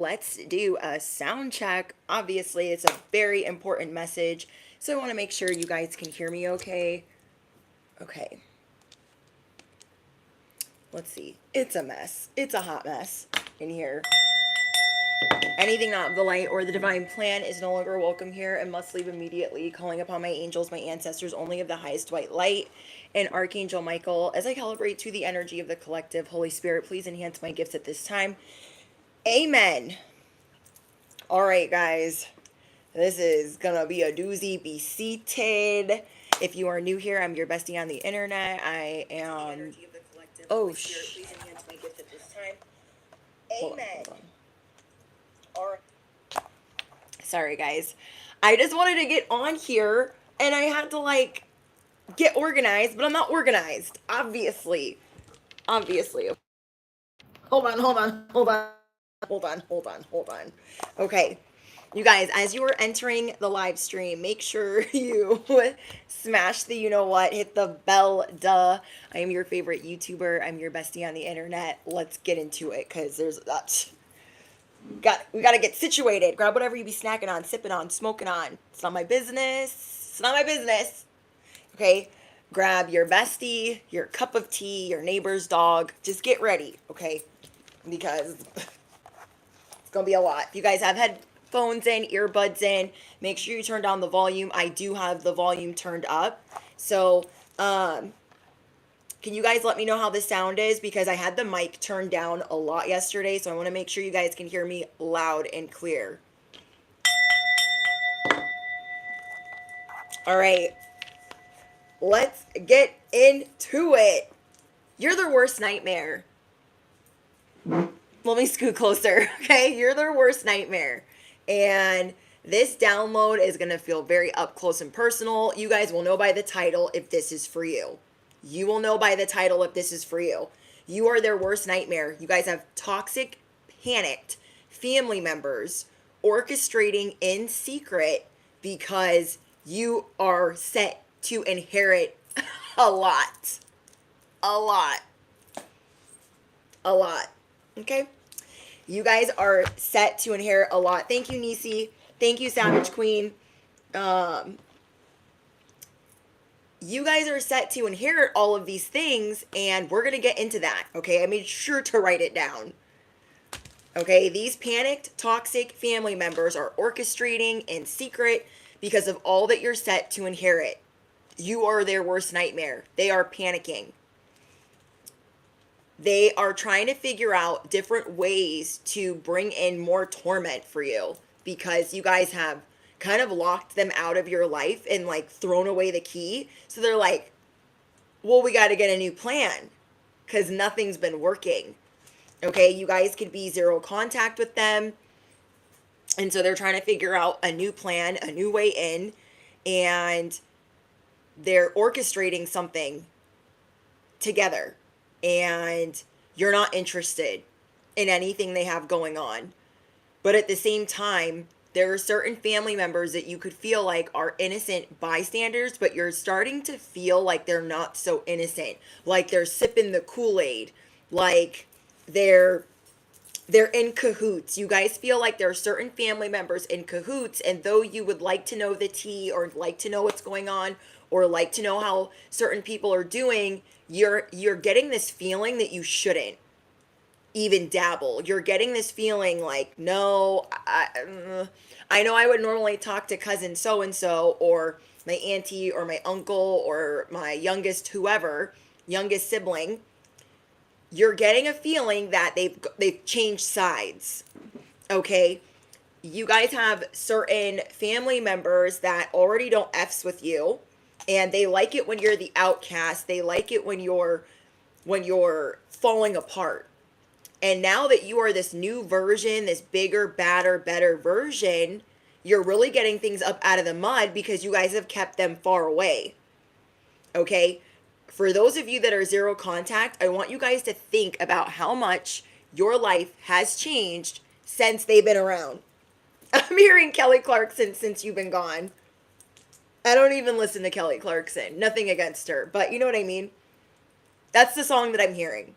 Let's do a sound check. Obviously, it's a very important message, so I want to make sure you guys can hear me okay. Okay. Let's see. It's a mess. It's a hot mess in here. Anything not of the light or the divine plan is no longer welcome here and must leave immediately. Calling upon my angels, my ancestors, only of the highest white light, and Archangel Michael, as I calibrate to the energy of the collective. Holy Spirit, please enhance my gifts at this time. Amen. All right, guys. This is gonna be a doozy. Be seated. If you are new here, I'm your bestie on the internet. I am. Oh, shh. Amen. All right. Sorry, guys. I just wanted to get on here, and I had to get organized, but I'm not organized. Obviously. Obviously. Hold on. Okay. You guys, as you are entering the live stream, make sure you smash the you know what, hit the bell, duh. I am your favorite YouTuber. I'm your bestie on the internet. Let's get into it, because there's that. We gotta get situated. Grab whatever you be snacking on, sipping on, smoking on. It's not my business. It's not my business. Okay? Grab your bestie, your cup of tea, your neighbor's dog. Just get ready, okay? Because it's gonna be a lot. If you guys have headphones in, earbuds in, make sure you turn down the volume. I do have the volume turned up. So, can you guys let me know how the sound is? Because I had the mic turned down a lot yesterday, so I want to make sure you guys can hear me loud and clear. All right. Let's get into it. You're their worst nightmare. Let me scoot closer, okay? You're their worst nightmare. And this download is going to feel very up close and personal. You guys will know by the title if this is for you. You will know by the title if this is for you. You are their worst nightmare. You guys have toxic, panicked family members orchestrating in secret because you are set to inherit a lot. A lot. A lot. Okay? You guys are set to inherit a lot. Thank you, Nisi. Thank you, Savage Queen. You guys are set to inherit all of these things, and we're going to get into that, okay? I made sure to write it down. Okay, these panicked, toxic family members are orchestrating in secret because of all that you're set to inherit. You are their worst nightmare. They are panicking. They are trying to figure out different ways to bring in more torment for you because you guys have kind of locked them out of your life and thrown away the key. So they're like, well, we got to get a new plan because nothing's been working. Okay, you guys could be zero contact with them. And so they're trying to figure out a new plan, a new way in, and they're orchestrating something together. And you're not interested in anything they have going on. But at the same time, there are certain family members that you could feel like are innocent bystanders, but you're starting to feel like they're not so innocent. Like they're sipping the Kool-Aid. Like they're in cahoots. You guys feel like there are certain family members in cahoots, and though you would like to know the tea or like to know what's going on or like to know how certain people are doing, you're getting this feeling that you shouldn't even dabble. You're getting this feeling like, no, I know I would normally talk to cousin so-and-so or my auntie or my uncle or my youngest sibling. You're getting a feeling that they've changed sides. Okay? You guys have certain family members that already don't F's with you, and they like it when you're the outcast. They like it when you're falling apart. And now that you are this new version, this bigger, badder, better version, you're really getting things up out of the mud because you guys have kept them far away. Okay? For those of you that are zero contact, I want you guys to think about how much your life has changed since they've been around. I'm hearing Kelly Clarkson since you've been gone. I don't even listen to Kelly Clarkson. Nothing against her, but you know what I mean? That's the song that I'm hearing.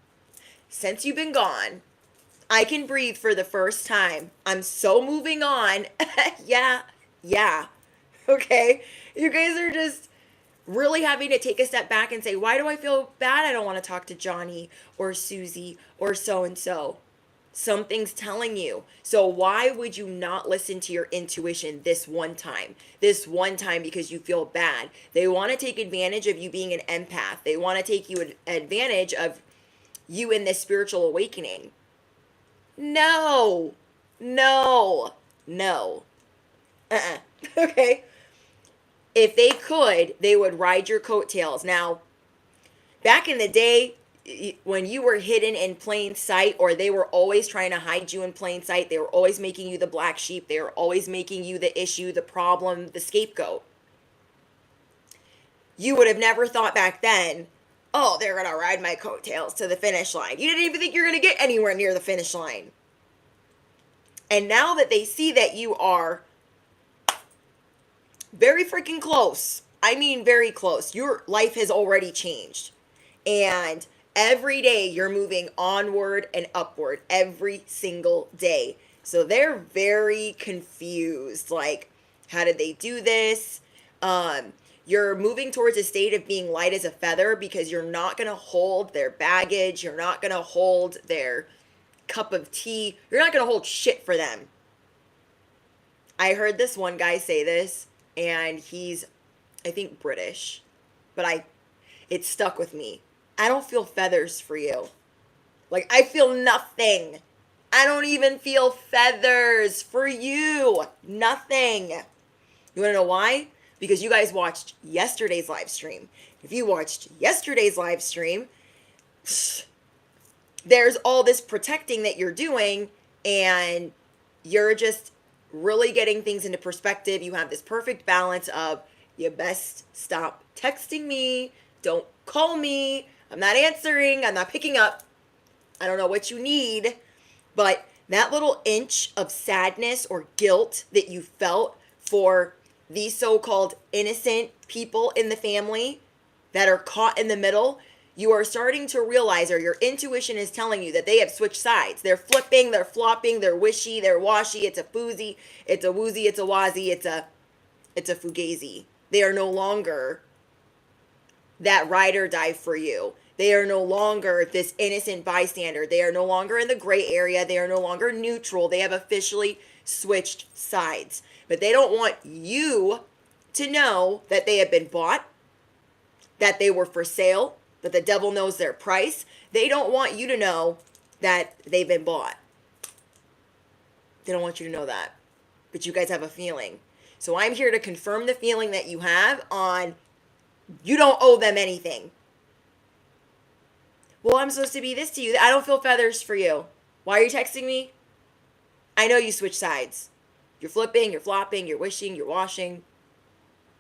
Since you've been gone, I can breathe for the first time. I'm so moving on. Yeah, yeah. Okay. You guys are just really having to take a step back and say, why do I feel bad? I don't want to talk to Johnny or Susie or so and so. Something's telling you. So why would you not listen to your intuition this one time? This one time because you feel bad. They want to take advantage of you being an empath. They want to take you advantage of you in this spiritual awakening. No. No. No. Okay. If they could, they would ride your coattails. Now, back in the day, when you were hidden in plain sight, or they were always trying to hide you in plain sight, they were always making you the black sheep, they were always making you the issue, the problem, the scapegoat. You would have never thought back then, oh, they're going to ride my coattails to the finish line. You didn't even think you're going to get anywhere near the finish line. And now that they see that you are very freaking close, I mean very close, your life has already changed. And every day you're moving onward and upward every single day. So they're very confused. Like, how did they do this? You're moving towards a state of being light as a feather because you're not going to hold their baggage. You're not going to hold their cup of tea. You're not going to hold shit for them. I heard this one guy say this, and he's, I think, British, but it stuck with me. I don't feel feathers for you. Like, I feel nothing. I don't even feel feathers for you. Nothing. You want to know why? Because you guys watched yesterday's live stream. If you watched yesterday's live stream, there's all this protecting that you're doing, and you're just really getting things into perspective. You have this perfect balance of, you best stop texting me. Don't call me. I'm not answering. I'm not picking up. I don't know what you need. But that little inch of sadness or guilt that you felt for these so-called innocent people in the family that are caught in the middle, you are starting to realize, or your intuition is telling you, that they have switched sides. They're flipping, they're flopping, they're wishy, they're washy, it's a foozy, it's a woozy, it's a wazy, it's a fugazi. They are no longer that ride or die for you. They are no longer this innocent bystander. They are no longer in the gray area. They are no longer neutral. They have officially switched sides. But they don't want you to know that they have been bought, that they were for sale, that the devil knows their price. They don't want you to know that they've been bought. They don't want you to know that. But you guys have a feeling. So I'm here to confirm the feeling that you have on, you don't owe them anything. Well, I'm supposed to be this to you. I don't feel feathers for you. Why are you texting me? I know you switch sides. You're flipping, you're flopping, you're wishing, you're washing.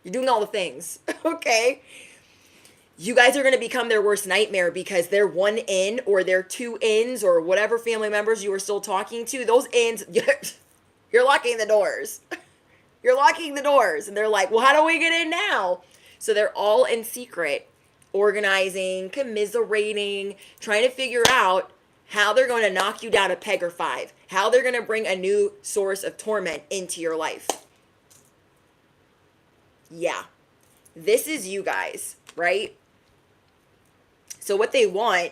You're doing all the things, okay? You guys are going to become their worst nightmare because they're one in, or they're two ins, or whatever family members you are still talking to. Those ins, you're locking the doors. You're locking the doors. And they're like, well, how do we get in now? So they're all in secret, organizing, commiserating, trying to figure out how they're going to knock you down a peg or five, how they're going to bring a new source of torment into your life. Yeah, this is you guys, right? So what they want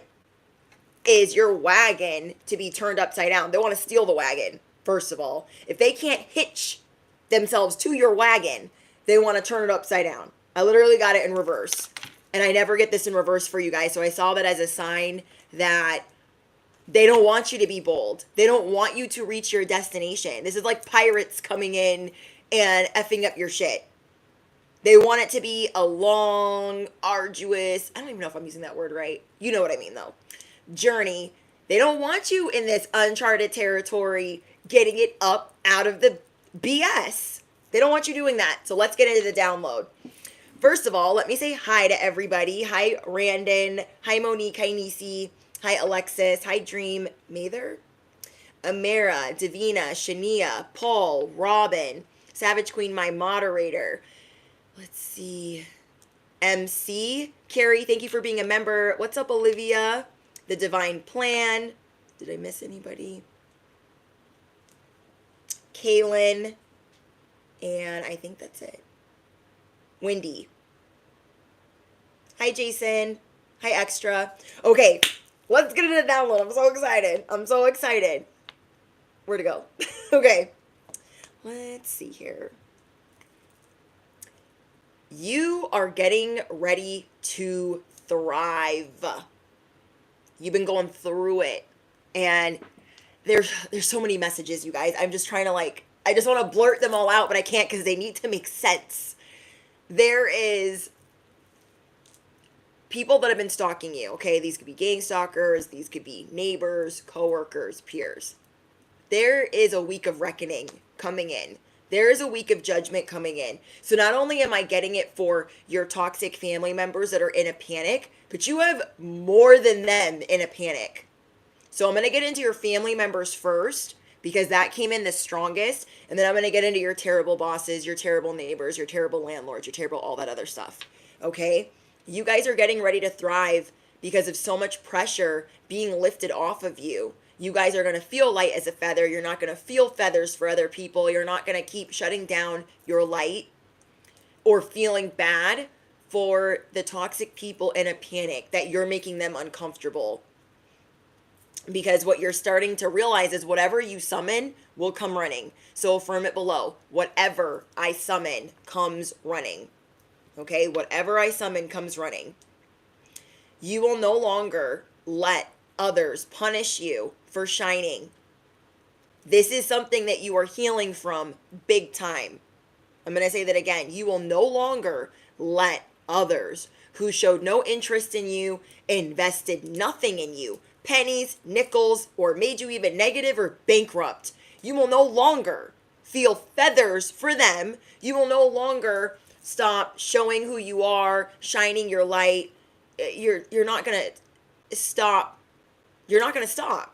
is your wagon to be turned upside down. They want to steal the wagon, first of all. If they can't hitch themselves to your wagon, they want to turn it upside down. I literally got it in reverse. And I never get this in reverse for you guys. So I saw that as a sign that they don't want you to be bold. They don't want you to reach your destination. This is like pirates coming in and effing up your shit. They want it to be a long, arduous, I don't even know if I'm using that word right. You know what I mean, though. Journey. They don't want you in this uncharted territory, getting it up out of the BS. They don't want you doing that. So let's get into the download. First of all, let me say hi to everybody. Hi, Randon. Hi, Monique. Hi, Nisi. Hi, Alexis. Hi, Dream. Mather. Amira. Davina. Shania. Paul. Robin. Savage Queen, my moderator. Let's see. MC. Carrie, thank you for being a member. What's up, Olivia? The Divine Plan. Did I miss anybody? Kaylin, and I think that's it. Wendy. Hi, Jason. Hi, Extra. Okay, let's get into the download. I'm so excited. I'm so excited. Where to go? Okay. Let's see here. You are getting ready to thrive. You've been going through it. And there's so many messages, you guys. I'm just trying to I just want to blurt them all out, but I can't because they need to make sense. There is people that have been stalking you, okay? These could be gang stalkers, these could be neighbors, coworkers, peers. There is a week of reckoning coming in. There is a week of judgment coming in. So not only am I getting it for your toxic family members that are in a panic, but you have more than them in a panic. So I'm going to get into your family members first because that came in the strongest. And then I'm going to get into your terrible bosses, your terrible neighbors, your terrible landlords, your terrible all that other stuff. Okay? You guys are getting ready to thrive because of so much pressure being lifted off of you. You guys are going to feel light as a feather. You're not going to feel feathers for other people. You're not going to keep shutting down your light or feeling bad for the toxic people in a panic that you're making them uncomfortable. Because what you're starting to realize is whatever you summon will come running. So affirm it below. Whatever I summon comes running. Okay? Whatever I summon comes running. You will no longer let others punish you for shining. This is something that you are healing from big time. I'm going to say that again. You will no longer let others who showed no interest in you, invested nothing in you, pennies, nickels, or made you even negative or bankrupt. You will no longer feel feathers for them. You will no longer stop showing who you are, shining your light. You're not going to stop. You're not going to stop.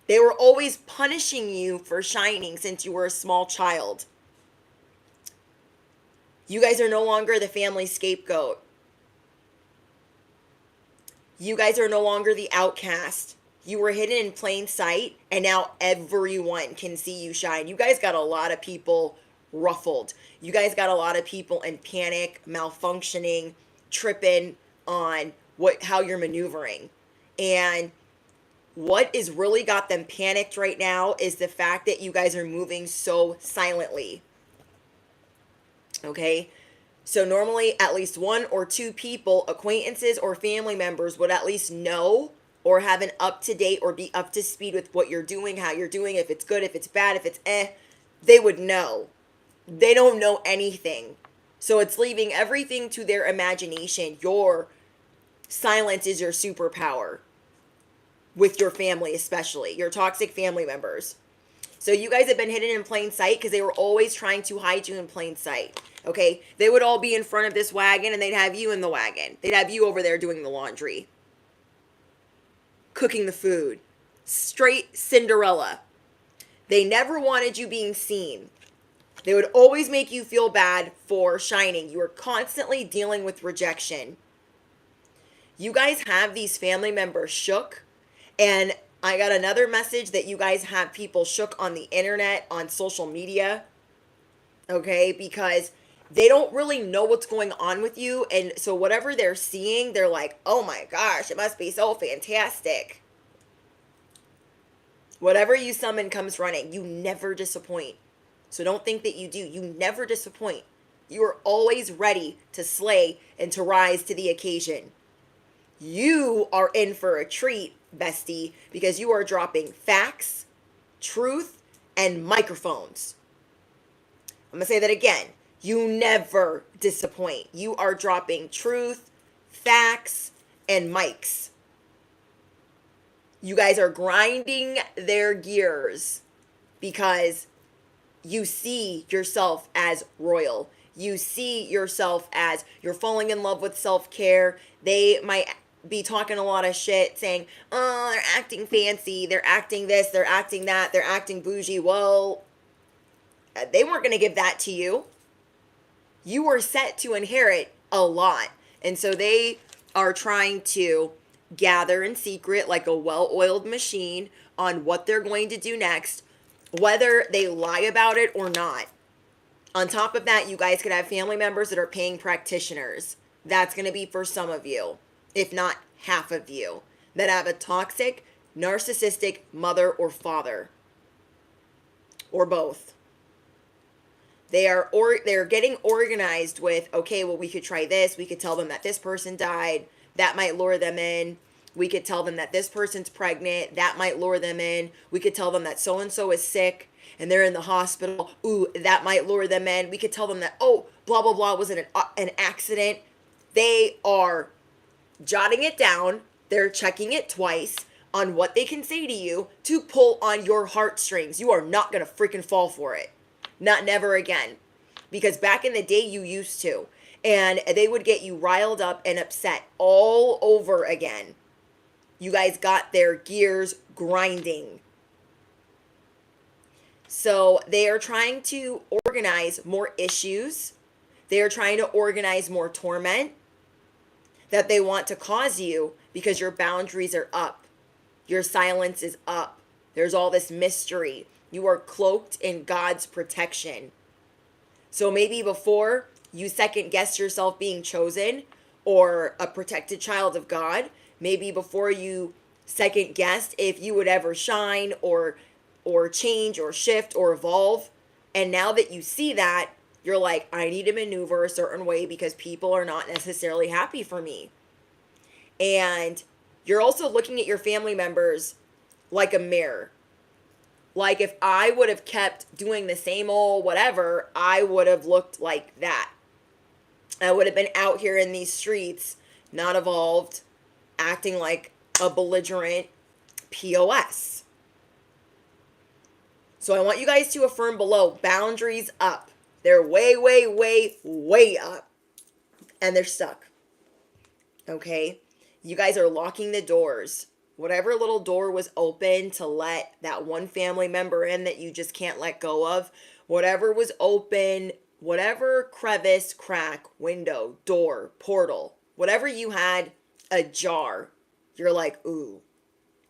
They were always punishing you for shining since you were a small child. You guys are no longer the family scapegoat. You guys are no longer the outcast. You were hidden in plain sight, and now everyone can see you shine. You guys got a lot of people ruffled. You guys got a lot of people in panic, malfunctioning, tripping on how you're maneuvering. And what is really got them panicked right now is the fact that you guys are moving so silently. Okay? So normally at least one or two people, acquaintances or family members would at least know or have an up-to-date or be up to speed with what you're doing, how you're doing, if it's good, if it's bad, if it's they would know. They don't know anything. So it's leaving everything to their imagination. Your silence is your superpower. With your family especially, your toxic family members. So you guys have been hidden in plain sight because they were always trying to hide you in plain sight. Okay? They would all be in front of this wagon and they'd have you in the wagon. They'd have you over there doing the laundry. Cooking the food. Straight Cinderella. They never wanted you being seen. They would always make you feel bad for shining. You were constantly dealing with rejection. You guys have these family members shook. And I got another message that you guys have people shook on the internet, on social media, okay? Because they don't really know what's going on with you. And so whatever they're seeing, they're like, oh my gosh, it must be so fantastic. Whatever you summon comes running. You never disappoint. So don't think that you do. You never disappoint. You are always ready to slay and to rise to the occasion. You are in for a treat, bestie, because you are dropping facts, truth, and microphones. I'm going to say that again. You never disappoint. You are dropping truth, facts, and mics. You guys are grinding their gears because you see yourself as royal. You see yourself as you're falling in love with self-care. They might be talking a lot of shit saying, oh, they're acting fancy, they're acting this, they're acting that, they're acting bougie. Well, they weren't going to give that to you. You were set to inherit a lot. And so they are trying to gather in secret like a well-oiled machine on what they're going to do next, whether they lie about it or not. On top of that, you guys could have family members that are paying practitioners. That's going to be for some of you, if not half of you, that have a toxic, narcissistic mother or father, or both. They're getting organized with, okay, well, we could try this. We could tell them that this person died. That might lure them in. We could tell them that this person's pregnant. That might lure them in. We could tell them that so-and-so is sick and they're in the hospital. Ooh, that might lure them in. We could tell them that, oh, blah, blah, blah, was an accident. They are jotting it down. They're checking it twice on what they can say to you to pull on your heartstrings. You are not going to freaking fall for it. Not never again. Because back in the day, you used to. And they would get you riled up and upset all over again. You guys got their gears grinding. So they are trying to organize more issues. They are trying to organize more torment that they want to cause you because your boundaries are up. Your silence is up. There's all this mystery. You are cloaked in God's protection. So maybe before you second guess yourself being chosen or a protected child of God, maybe before you second guessed if you would ever shine or change or shift or evolve. And now that you see that, you're like, I need to maneuver a certain way because people are not necessarily happy for me. And you're also looking at your family members like a mirror. Like if I would have kept doing the same old whatever, I would have looked like that. I would have been out here in these streets, not evolved, acting like a belligerent POS. So I want you guys to affirm below, boundaries up. They're way, way, way, way up. And they're stuck. Okay? You guys are locking the doors. Whatever little door was open to let that one family member in that you just can't let go of, whatever was open, whatever crevice, crack, window, door, portal, whatever you had ajar, you're like, ooh,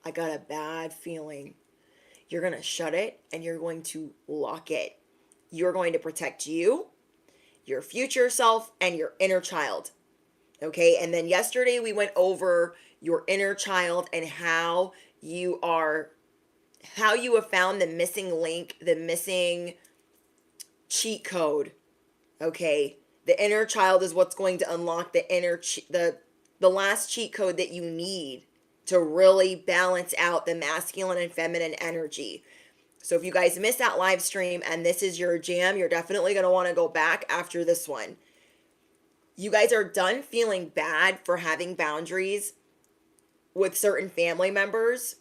I got a bad feeling. You're going to shut it and you're going to lock it. You're going to protect you, your future self, and your inner child. Okay, and then yesterday we went over your inner child and how you have found the missing link, the missing cheat code. Okay, the inner child is what's going to unlock the the last cheat code that you need to really balance out the masculine and feminine energy. So if you guys missed that live stream and this is your jam, you're definitely going to want to go back after this one. You guys are done feeling bad for having boundaries with certain family members,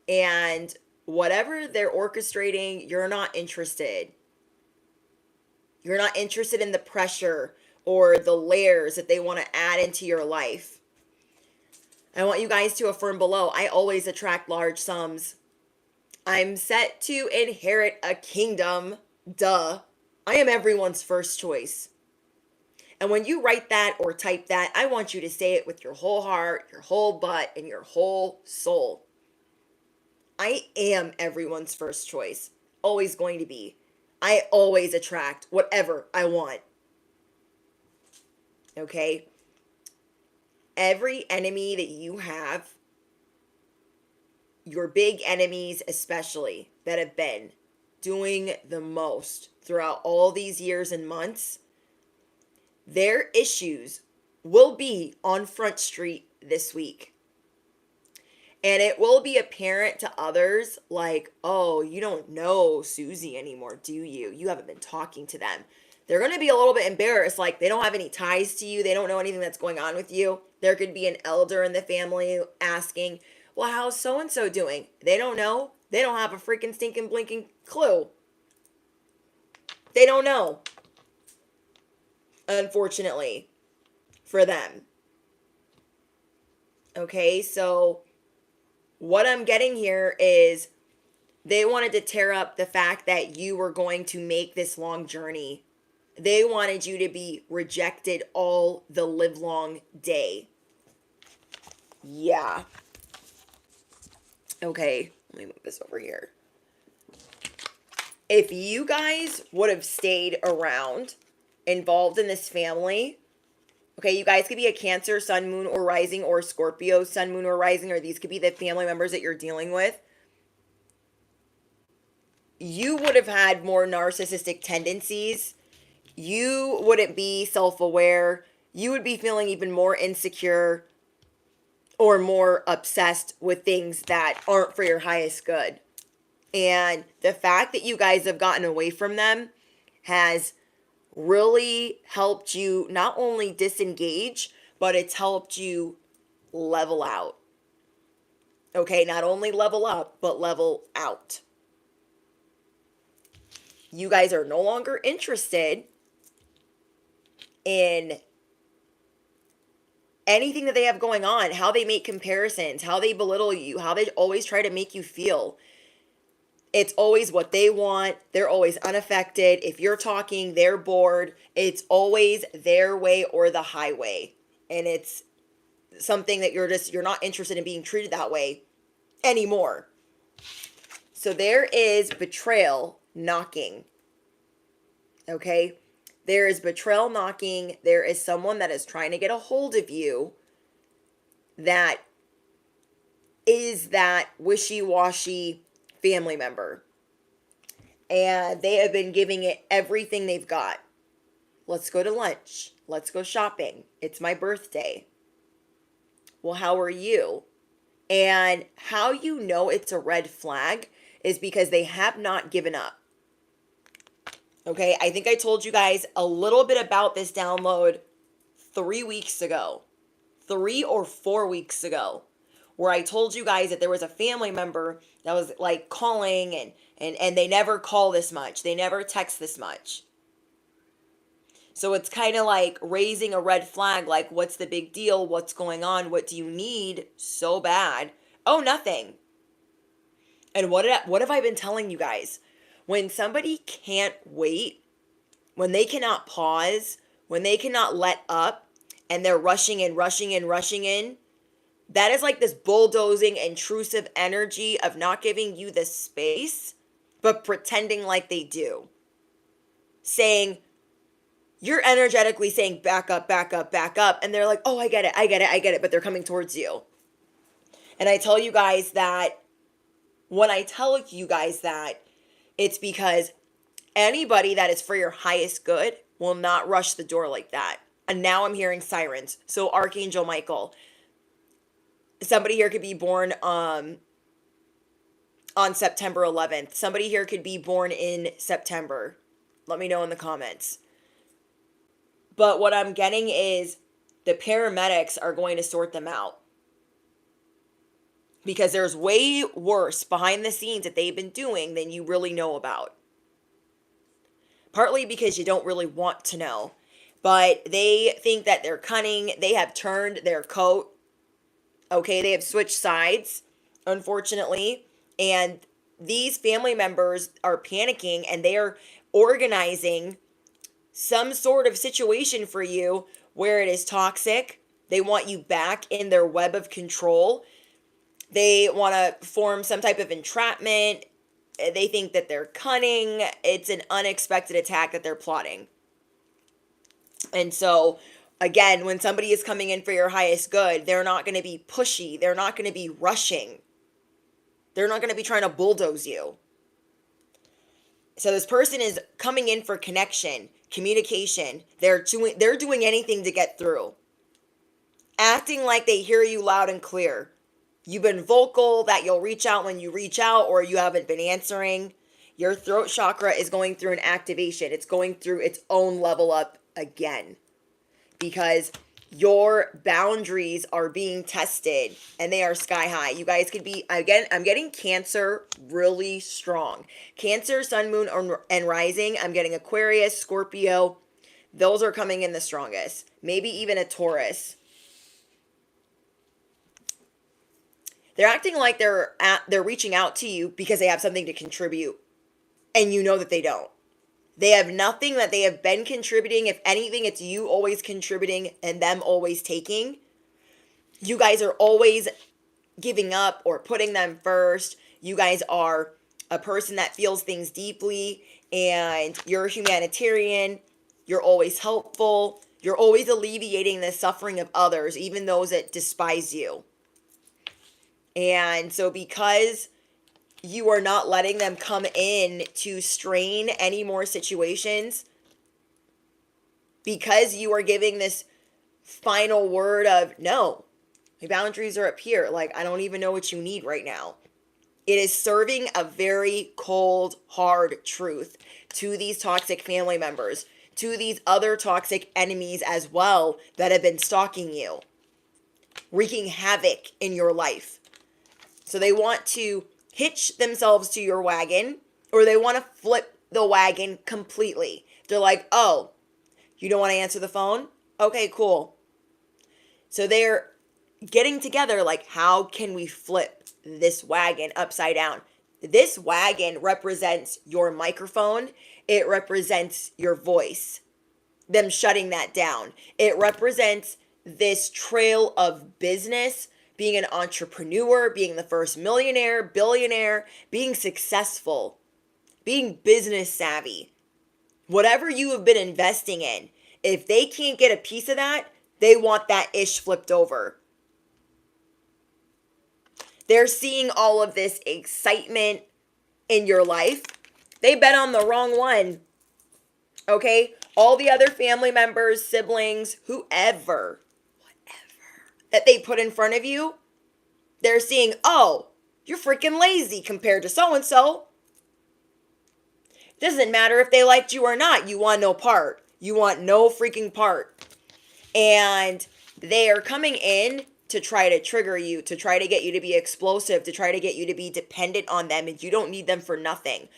and whatever they're orchestrating, you're not interested. You're not interested in the pressure or the layers that they want to add into your life. I want you guys to affirm below, I always attract large sums. I'm set to inherit a kingdom. Duh. I am everyone's first choice. And when you write that or type that, I want you to say it with your whole heart, your whole butt, and your whole soul. I am everyone's first choice. Always going to be. I always attract whatever I want. Okay? Every enemy that you have, your big enemies especially, that have been doing the most throughout all these years and months, their issues will be on Front Street this week. And it will be apparent to others like, oh, you don't know Susie anymore, do you? You haven't been talking to them. They're going to be a little bit embarrassed, like they don't have any ties to you. They don't know anything that's going on with you. There could be an elder in the family asking, well, how's so-and-so doing? They don't know. They don't have a freaking stinking blinking clue. They don't know. Unfortunately for them. Okay, so what I'm getting here is they wanted to tear up the fact that you were going to make this long journey. They wanted you to be rejected all the livelong day. Yeah. Okay, let me move this over here. If you guys would have stayed around, involved in this family, okay, you guys could be a Cancer, Sun, Moon, or Rising, or Scorpio, Sun, Moon, or Rising, or these could be the family members that you're dealing with. You would have had more narcissistic tendencies. You wouldn't be self-aware. You would be feeling even more insecure or more obsessed with things that aren't for your highest good. And the fact that you guys have gotten away from them has really helped you not only disengage, but it's helped you level out. Okay, not only level up, but level out. You guys are no longer interested in anything that they have going on, how they make comparisons, how they belittle you, how they always try to make you feel. It's always what they want. They're always unaffected. If you're talking, they're bored. It's always their way or the highway. And it's something that you're not interested in being treated that way anymore. So there is betrayal knocking. Okay? There is betrayal knocking. There is someone that is trying to get a hold of you that is that wishy-washy family member. And they have been giving it everything they've got. Let's go to lunch. Let's go shopping. It's my birthday. Well, how are you? And how you know it's a red flag is because they have not given up. Okay, I think I told you guys a little bit about this download 3 weeks ago. 3 or 4 weeks ago. Where I told you guys that there was a family member that was like calling and they never call this much. They never text this much. So it's kind of like raising a red flag, like what's the big deal? What's going on? What do you need so bad? Oh, nothing. And what have I been telling you guys? When somebody can't wait, when they cannot pause, when they cannot let up, and they're rushing in, that is like this bulldozing, intrusive energy of not giving you the space, but pretending like they do. Saying, you're energetically saying, back up, back up, back up. And they're like, oh, I get it. But they're coming towards you. And I tell you guys that, when I tell you guys that, it's because anybody that is for your highest good will not rush the door like that. And now I'm hearing sirens. So Archangel Michael. Somebody here could be born on September 11th. Somebody here could be born in September. Let me know in the comments. But what I'm getting is the paramedics are going to sort them out. Because there's way worse behind the scenes that they've been doing than you really know about. Partly because you don't really want to know. But they think that they're cunning. They have turned their coat. Okay, they have switched sides, unfortunately. And these family members are panicking and they are organizing some sort of situation for you where it is toxic. They want you back in their web of control. They want to form some type of entrapment. They think that they're cunning. It's an unexpected attack that they're plotting. And so, again, when somebody is coming in for your highest good, they're not going to be pushy. They're not going to be rushing. They're not going to be trying to bulldoze you. So this person is coming in for connection, communication. They're doing anything to get through. Acting like they hear you loud and clear. You've been vocal that you'll reach out when you reach out, or you haven't been answering. Your throat chakra is going through an activation. It's going through its own level up again. Because your boundaries are being tested and they are sky high. You guys could be, again, I'm getting Cancer really strong. Cancer, Sun, Moon, and Rising. I'm getting Aquarius, Scorpio. Those are coming in the strongest. Maybe even a Taurus. They're acting like they're reaching out to you because they have something to contribute. And you know that they don't. They have nothing that they have been contributing. If anything, it's you always contributing and them always taking. You guys are always giving up or putting them first. You guys are a person that feels things deeply, and you're a humanitarian. You're always helpful. You're always alleviating the suffering of others, even those that despise you. And so because you are not letting them come in to strain any more situations, because you are giving this final word of, no, my boundaries are up here. Like, I don't even know what you need right now. It is serving a very cold, hard truth to these toxic family members, to these other toxic enemies as well that have been stalking you, wreaking havoc in your life. So they want to hitch themselves to your wagon, or they want to flip the wagon completely. They're like, oh, you don't want to answer the phone? Okay, cool. So they're getting together like, how can we flip this wagon upside down? This wagon represents your microphone. It represents your voice. Them shutting that down. It represents this trail of business, being an entrepreneur, being the first millionaire, billionaire, being successful, being business savvy. Whatever you have been investing in, if they can't get a piece of that, they want that ish flipped over. They're seeing all of this excitement in your life. They bet on the wrong one. Okay? All the other family members, siblings, whoever, that they put in front of you, they're seeing, oh, you're freaking lazy compared to so-and-so. Doesn't matter if they liked you or not. You want no part. You want no freaking part. And they are coming in to try to trigger you, to try to get you to be explosive, to try to get you to be dependent on them, and you don't need them for nothing.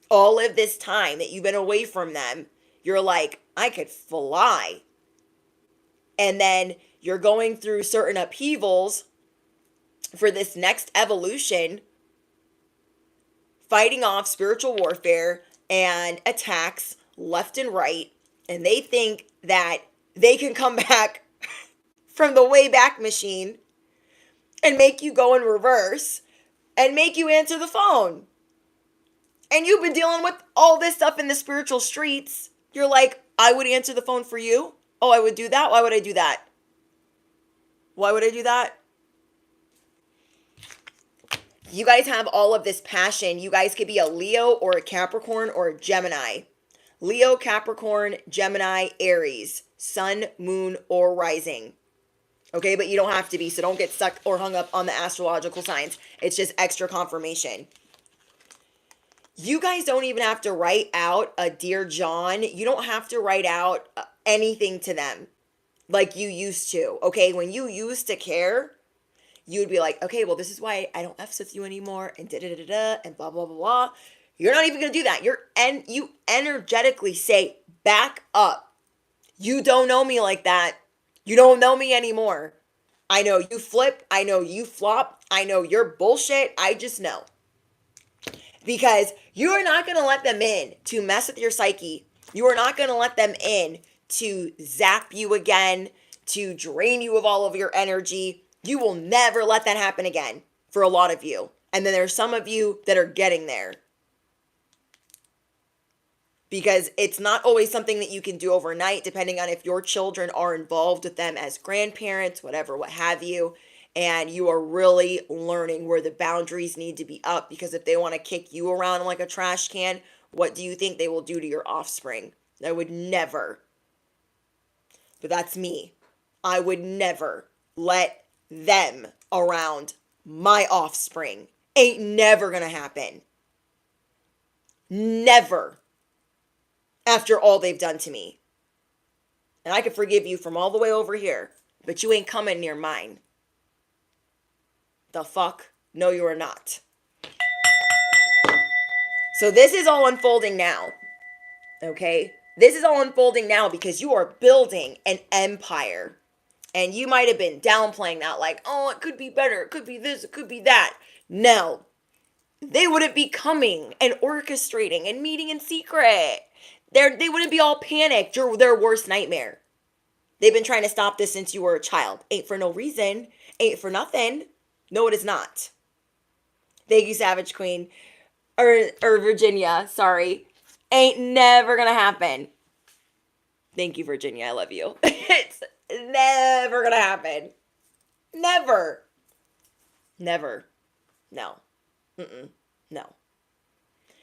All of this time that you've been away from them, you're like, I could fly. And then you're going through certain upheavals for this next evolution, fighting off spiritual warfare and attacks left and right, and they think that they can come back from the Wayback Machine and make you go in reverse and make you answer the phone. And you've been dealing with all this stuff in the spiritual streets. You're like, I would answer the phone for you? Oh, I would do that? Why would I do that? Why would I do that? You guys have all of this passion. You guys could be a Leo or a Capricorn or a Gemini. Leo, Capricorn, Gemini, Aries, Sun, Moon, or Rising. Okay, but you don't have to be, so don't get stuck or hung up on the astrological signs. It's just extra confirmation. You guys don't even have to write out a Dear John. You don't have to write out anything to them like you used to. Okay, when you used to care, you'd be like, okay, well, this is why I don't F's with you anymore, and da-da-da-da, and blah, blah, blah, blah. You're not even going to do that. You energetically say, back up. You don't know me like that. You don't know me anymore. I know you flip. I know you flop. I know you're bullshit. I just know. Because you are not going to let them in to mess with your psyche. You are not going to let them in to zap you again, to drain you of all of your energy. You will never let that happen again for a lot of you. And then there's some of you that are getting there. Because it's not always something that you can do overnight, depending on if your children are involved with them as grandparents, whatever, what have you. And you are really learning where the boundaries need to be up. Because if they want to kick you around like a trash can, what do you think they will do to your offspring? I would never. But that's me. I would never let them around my offspring. Ain't never gonna happen. Never. After all they've done to me. And I could forgive you from all the way over here, but you ain't coming near mine. The fuck? No, you are not. So this is all unfolding now. Okay? This is all unfolding now because you are building an empire. And you might have been downplaying that like, oh, it could be better. It could be this. It could be that. No. They wouldn't be coming and orchestrating and meeting in secret. They wouldn't be all panicked. You're their worst nightmare. They've been trying to stop this since you were a child. Ain't for no reason. Ain't for nothing. No, it is not. Thank you, Savage Queen. or Virginia, sorry. Ain't never gonna happen. Thank you, Virginia. I love you. It's never gonna happen. Never. Never. No. Mm-mm. No.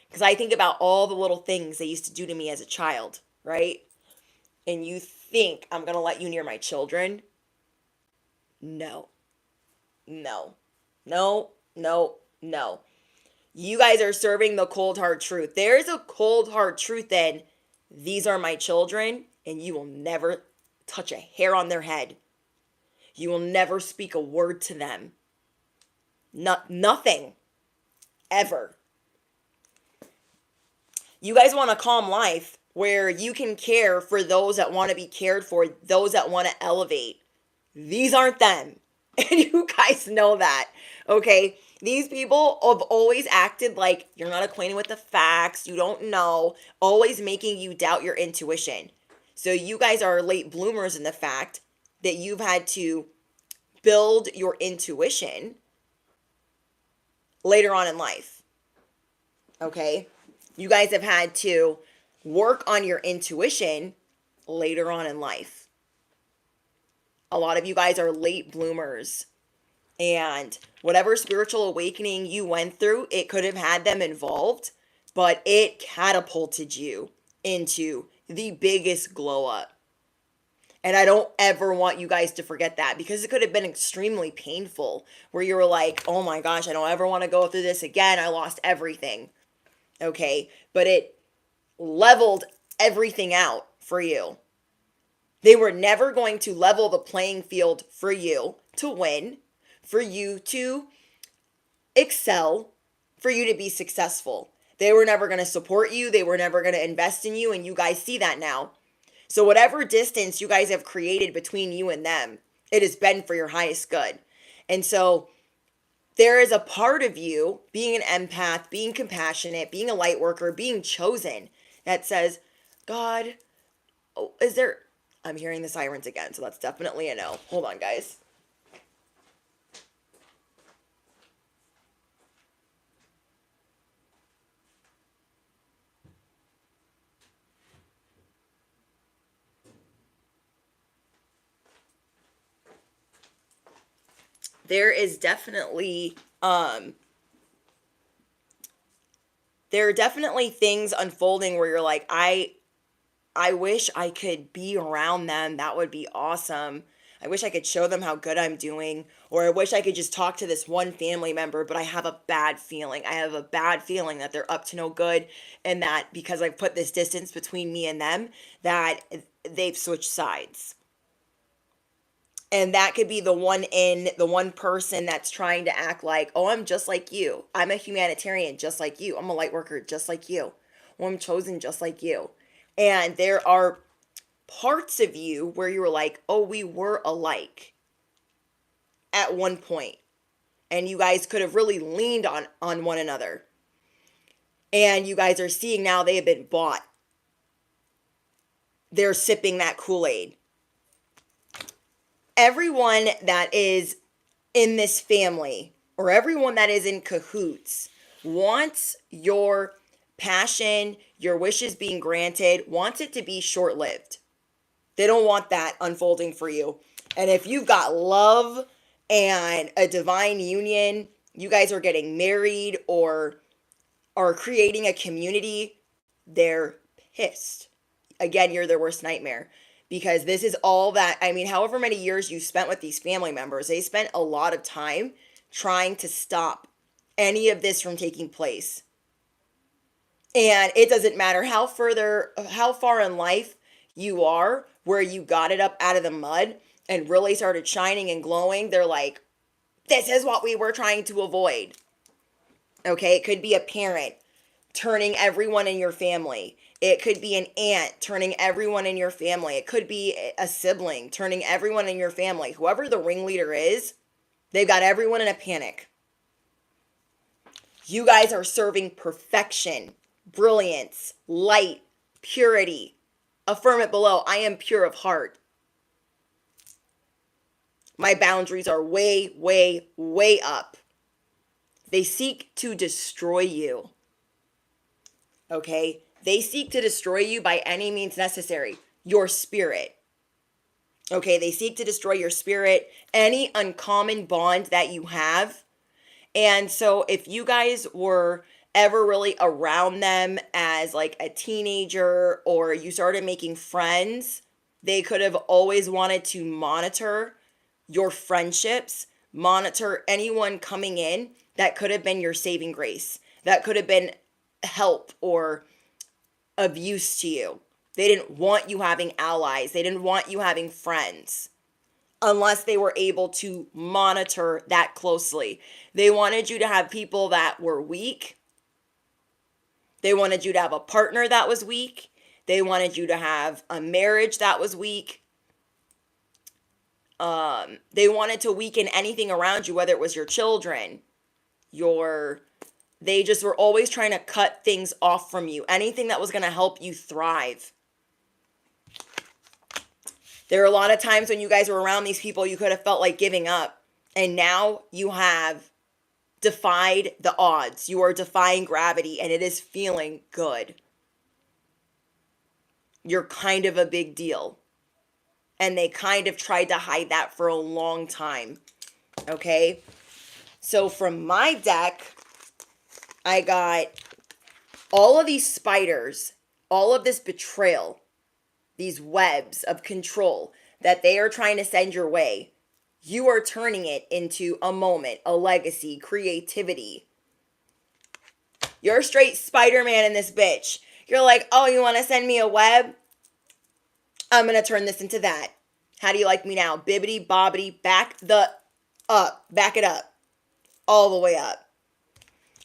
Because I think about all the little things they used to do to me as a child, right? And you think I'm gonna let you near my children? No. No. No. No. No. You guys are serving the cold hard truth. There's a cold hard truth in these are my children, and you will never touch a hair on their head. You will never speak a word to them. Nothing. Ever. You guys want a calm life where you can care for those that want to be cared for, those that want to elevate. These aren't them. And you guys know that. Okay? These people have always acted like you're not acquainted with the facts, you don't know, always making you doubt your intuition. So you guys are late bloomers in the fact that you've had to build your intuition later on in life. Okay? You guys have had to work on your intuition later on in life. A lot of you guys are late bloomers. And whatever spiritual awakening you went through, it could have had them involved, but it catapulted you into the biggest glow up. And I don't ever want you guys to forget that, because it could have been extremely painful where you were like, oh my gosh, I don't ever want to go through this again. I lost everything. Okay. But it leveled everything out for you. They were never going to level the playing field for you to win, for you to excel, for you to be successful. They were never going to support you. They were never going to invest in you. And you guys see that now. So whatever distance you guys have created between you and them, it has been for your highest good. And so there is a part of you, being an empath, being compassionate, being a light worker, being chosen, that says, God, oh, is there... I'm hearing the sirens again, so that's definitely a no. Hold on, guys. There is definitely there are definitely things unfolding where you're like, I wish I could be around them. That would be awesome. I wish I could show them how good I'm doing. Or I wish I could just talk to this one family member, but I have a bad feeling. I have a bad feeling that they're up to no good, and that because I've put this distance between me and them, that they've switched sides. And that could be the one person that's trying to act like, oh, I'm just like you. I'm a humanitarian just like you. I'm a light worker just like you. Or I'm chosen just like you. And there are parts of you where you were like, oh, we were alike at one point. And you guys could have really leaned on one another. And you guys are seeing now they have been bought. They're sipping that Kool-Aid. Everyone that is in this family, or everyone that is in cahoots, wants your passion, your wishes being granted, wants it to be short-lived. They don't want that unfolding for you. And if you've got love and a divine union, you guys are getting married or are creating a community, they're pissed. Again, you're their worst nightmare. Because this is all that, I mean, however many years you spent with these family members, they spent a lot of time trying to stop any of this from taking place. And it doesn't matter how far in life you are, where you got it up out of the mud and really started shining and glowing, they're like, this is what we were trying to avoid. Okay, it could be a parent turning everyone in your family. It could be an aunt turning everyone in your family. It could be a sibling turning everyone in your family. Whoever the ringleader is, they've got everyone in a panic. You guys are serving perfection, brilliance, light, purity. Affirm it below. I am pure of heart. My boundaries are way, way, way up. They seek to destroy you. Okay? They seek to destroy you by any means necessary. Your spirit. Okay? They seek to destroy your spirit, any uncommon bond that you have. And so if you guys were ever really around them as like a teenager or you started making friends, they could have always wanted to monitor your friendships, monitor anyone coming in that could have been your saving grace, that could have been help or of use to you. They didn't want you having allies, they didn't want you having friends unless they were able to monitor that closely. They wanted you to have people that were weak. They wanted you to have a partner that was weak. They wanted you to have a marriage that was weak. They wanted to weaken anything around you, whether it was your children, they just were always trying to cut things off from you. Anything that was going to help you thrive. There are a lot of times when you guys were around these people, you could have felt like giving up. And now you have defied the odds. You are defying gravity, and it is feeling good. You're kind of a big deal. And they kind of tried to hide that for a long time. Okay? So from my deck, I got all of these spiders, all of this betrayal, these webs of control that they are trying to send your way. You are turning it into a moment, a legacy, creativity. You're straight Spider-Man in this bitch. You're like, oh, you want to send me a web? I'm going to turn this into that. How do you like me now? Bibbity bobbity, back it up. All the way up.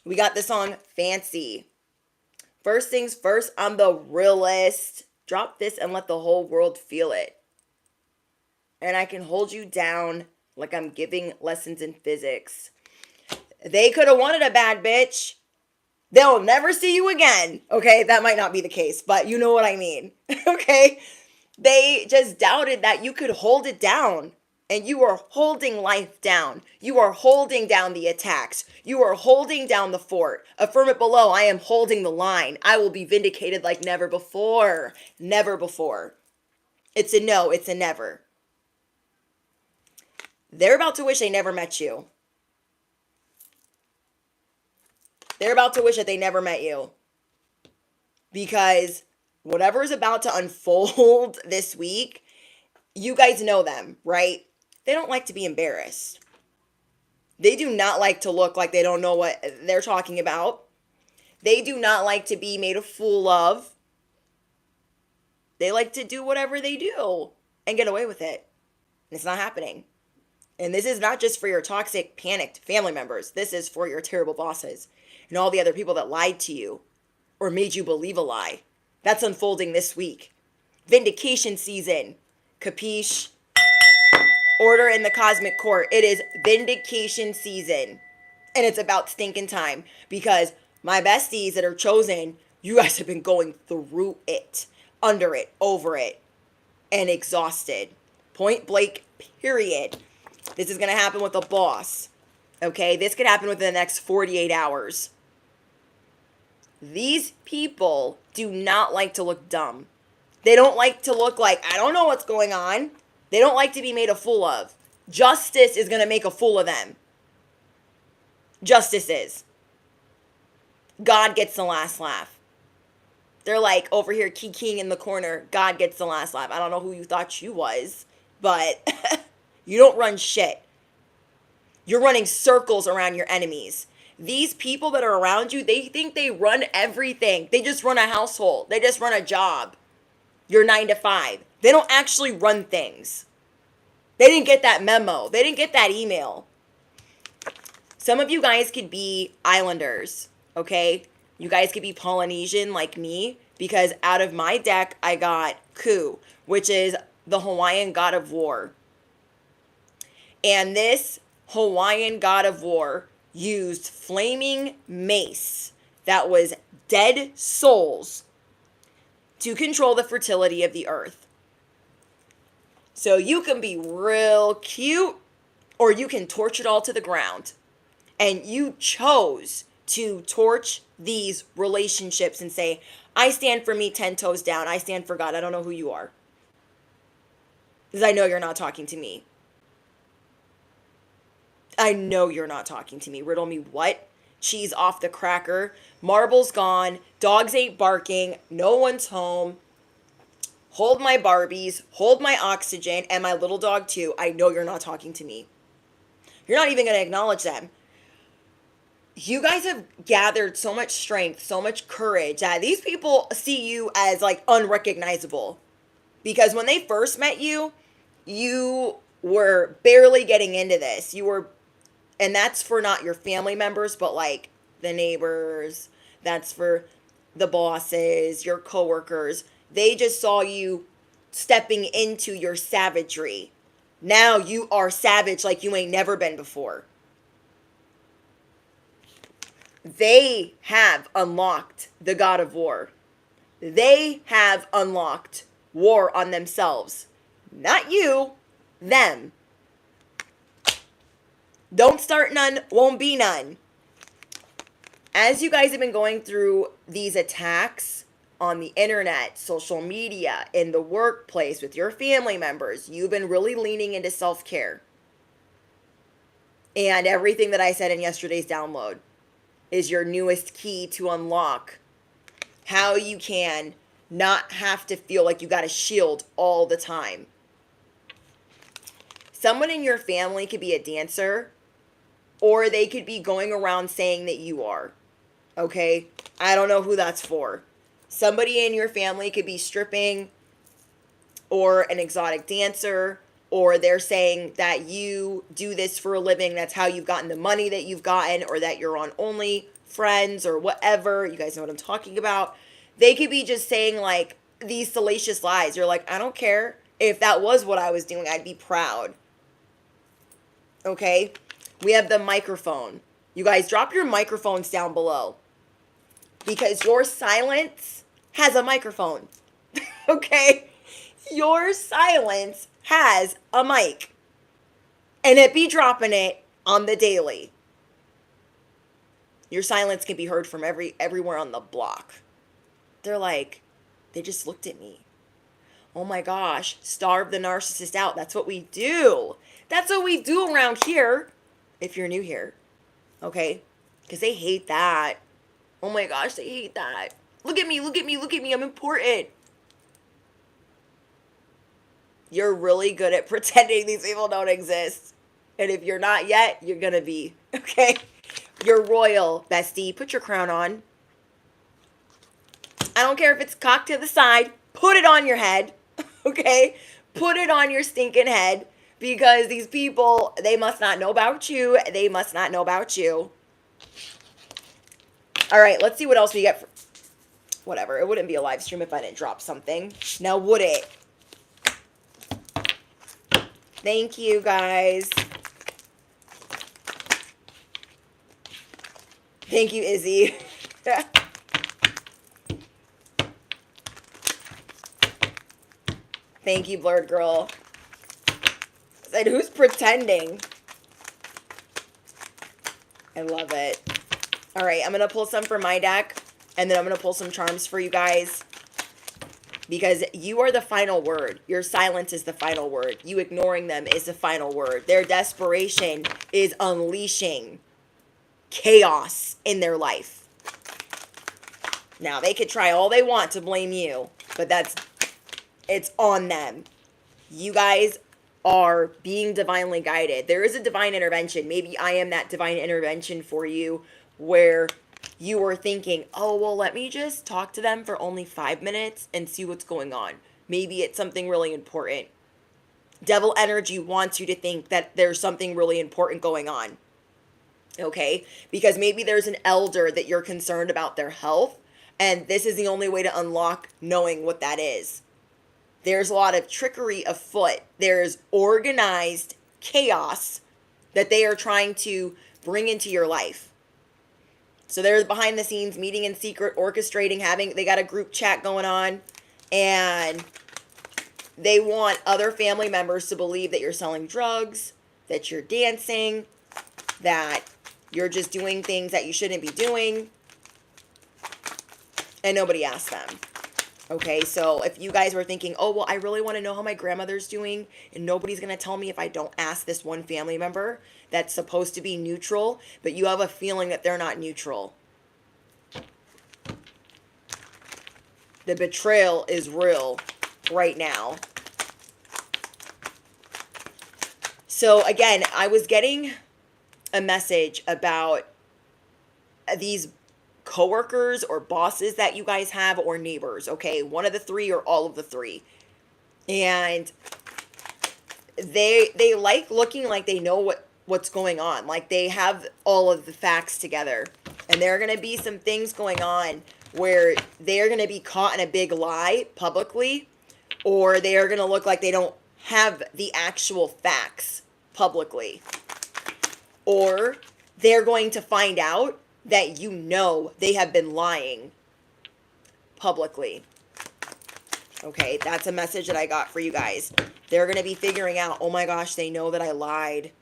We got the song Fancy. First things first, I'm the realist. Drop this and let the whole world feel it. And I can hold you down like I'm giving lessons in physics. They could have wanted a bad bitch. They'll never see you again. Okay, that might not be the case, but you know what I mean. Okay? They just doubted that you could hold it down. And you are holding life down. You are holding down the attacks. You are holding down the fort. Affirm it below. I am holding the line. I will be vindicated like never before. Never before. It's a no. It's a never. They're about to wish they never met you. They're about to wish that they never met you. Because whatever is about to unfold this week, you guys know them, right? They don't like to be embarrassed. They do not like to look like they don't know what they're talking about. They do not like to be made a fool of. They like to do whatever they do and get away with it. And it's not happening. And this is not just for your toxic, panicked family members. This is for your terrible bosses and all the other people that lied to you or made you believe a lie. That's unfolding this week. Vindication season. Capiche? Order in the cosmic court. It is vindication season. And it's about stinking time. Because my besties that are chosen, you guys have been going through it, under it, over it, and exhausted. Point blank, period. This is going to happen with a boss. Okay? This could happen within the next 48 hours. These people do not like to look dumb. They don't like to look like, I don't know what's going on. They don't like to be made a fool of. Justice is going to make a fool of them. Justice is. God gets the last laugh. They're like over here kikiing in the corner. God gets the last laugh. I don't know who you thought you was, but you don't run shit. You're running circles around your enemies. These people that are around you, they think they run everything. They just run a household. They just run a job. You're 9 to 5. They don't actually run things. They didn't get that memo. They didn't get that email. Some of you guys could be islanders, okay? You guys could be Polynesian like me, because out of my deck, I got Ku, which is the Hawaiian god of war. And this Hawaiian god of war used flaming mace that was dead souls to control the fertility of the earth. So you can be real cute, or you can torch it all to the ground. And you chose to torch these relationships and say, I stand for me 10 toes down. I stand for God. I don't know who you are. Because I know you're not talking to me. I know you're not talking to me. Riddle me what? Cheese off the cracker. Marbles gone. Dogs ain't barking. No one's home. Hold my Barbies. Hold my oxygen. And my little dog too. I know you're not talking to me. You're not even going to acknowledge them. You guys have gathered so much strength, so much courage that these people see you as like unrecognizable. Because when they first met you, you were barely getting into this. And that's for not your family members, but like the neighbors, that's for the bosses, your coworkers. They just saw you stepping into your savagery. Now you are savage like you ain't never been before. They have unlocked the God of War. They have unlocked war on themselves. Not you, them. Don't start none, won't be none. As you guys have been going through these attacks on the internet, social media, in the workplace, with your family members, you've been really leaning into self-care. And everything that I said in yesterday's download is your newest key to unlock how you can not have to feel like you got a shield all the time. Someone in your family could be a dancer, or they could be going around saying that you are. Okay? I don't know who that's for. Somebody in your family could be stripping, or an exotic dancer, or they're saying that you do this for a living. That's how you've gotten the money that you've gotten, or that you're on OnlyFriends or whatever. You guys know what I'm talking about. They could be just saying like these salacious lies. You're like, I don't care. If that was what I was doing, I'd be proud. Okay? We have the microphone. You guys, drop your microphones down below. Because your silence has a microphone. Okay? Your silence has a mic. And it be dropping it on the daily. Your silence can be heard from everywhere on the block. They're like, they just looked at me. Oh my gosh, starve the narcissist out. That's what we do. That's what we do around here. If you're new here. Okay? Because they hate that. Oh my gosh, they hate that. Look at me, look at me, look at me. I'm important. You're really good at pretending these people don't exist. And if you're not yet, you're going to be. Okay? You're royal, bestie. Put your crown on. I don't care if it's cocked to the side. Put it on your head. Okay? Put it on your stinking head. Because these people, they must not know about you. They must not know about you. All right, let's see what else we get. Whatever. It wouldn't be a live stream if I didn't drop something. Now, would it? Thank you, guys. Thank you, Izzy. Thank you, Blurred Girl. I said, who's pretending? I love it. All right, I'm going to pull some from my deck, and then I'm going to pull some charms for you guys. Because you are the final word. Your silence is the final word. You ignoring them is the final word. Their desperation is unleashing chaos in their life. Now, they could try all they want to blame you, but it's on them. You guys are being divinely guided. There is a divine intervention. Maybe I am that divine intervention for you, where you were thinking, oh, well, let me just talk to them for only 5 minutes and see what's going on. Maybe it's something really important. Devil energy wants you to think that there's something really important going on. Okay? Because maybe there's an elder that you're concerned about their health, and this is the only way to unlock knowing what that is. There's a lot of trickery afoot. There's organized chaos that they are trying to bring into your life. So they're behind the scenes, meeting in secret, orchestrating, they got a group chat going on, and they want other family members to believe that you're selling drugs, that you're dancing, that You're just doing things that you shouldn't be doing, and nobody asked them. Okay, so if you guys were thinking, oh, well, I really want to know how my grandmother's doing, and nobody's going to tell me if I don't ask this one family member that's supposed to be neutral, but you have a feeling that they're not neutral. The betrayal is real right now. So again, I was getting a message about these coworkers or bosses that you guys have, or neighbors, okay? One of the three or all of the three. And they like looking like they know what's going on. Like they have all of the facts together. And there are going to be some things going on where they're going to be caught in a big lie publicly, or they are going to look like they don't have the actual facts publicly. Or they're going to find out that you know they have been lying publicly. Okay, that's a message that I got for you guys. They're going to be figuring out, oh my gosh, they know that I lied.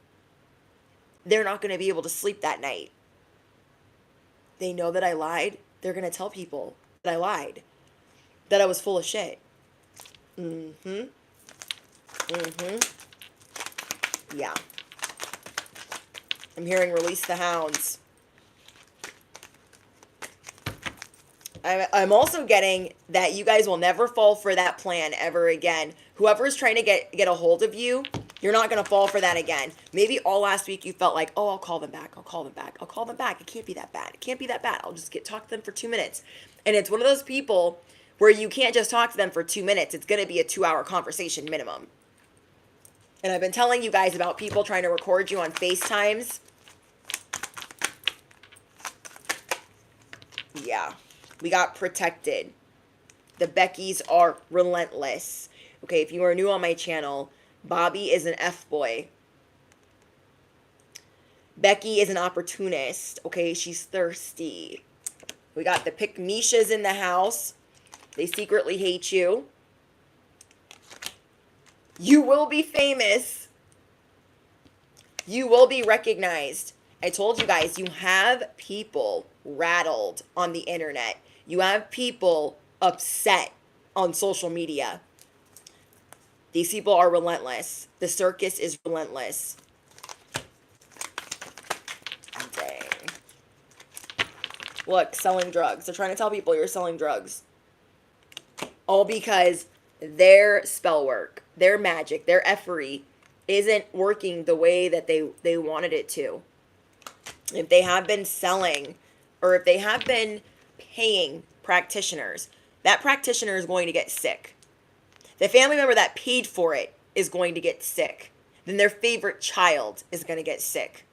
They're not going to be able to sleep that night. They know that I lied. They're going to tell people that I lied. That I was full of shit. Mm-hmm. Mm-hmm. Yeah. I'm hearing release the hounds. I'm also getting that you guys will never fall for that plan ever again. Whoever's trying to get a hold of you, you're not going to fall for that again. Maybe all last week you felt like, oh, I'll call them back. I'll call them back. I'll call them back. It can't be that bad. It can't be that bad. I'll just talk to them for 2 minutes. And it's one of those people where you can't just talk to them for 2 minutes. It's going to be a 2-hour conversation minimum. And I've been telling you guys about people trying to record you on FaceTimes. Yeah. We got protected. The Beckys are relentless. Okay, if you are new on my channel, Bobby is an F-boy. Becky is an opportunist. Okay, she's thirsty. We got the Pick-Mishas in the house. They secretly hate you. You will be famous. You will be recognized. I told you guys, you have people rattled on the internet. You have people upset on social media. These people are relentless. The circus is relentless. Dang. Look, selling drugs. They're trying to tell people you're selling drugs. All because their spell work, their magic, their effery isn't working the way that they wanted it to. If they have been selling, or if they have been paying practitioners, that practitioner is going to get sick. The family member that paid for it is going to get sick. Then their favorite child is going to get sick.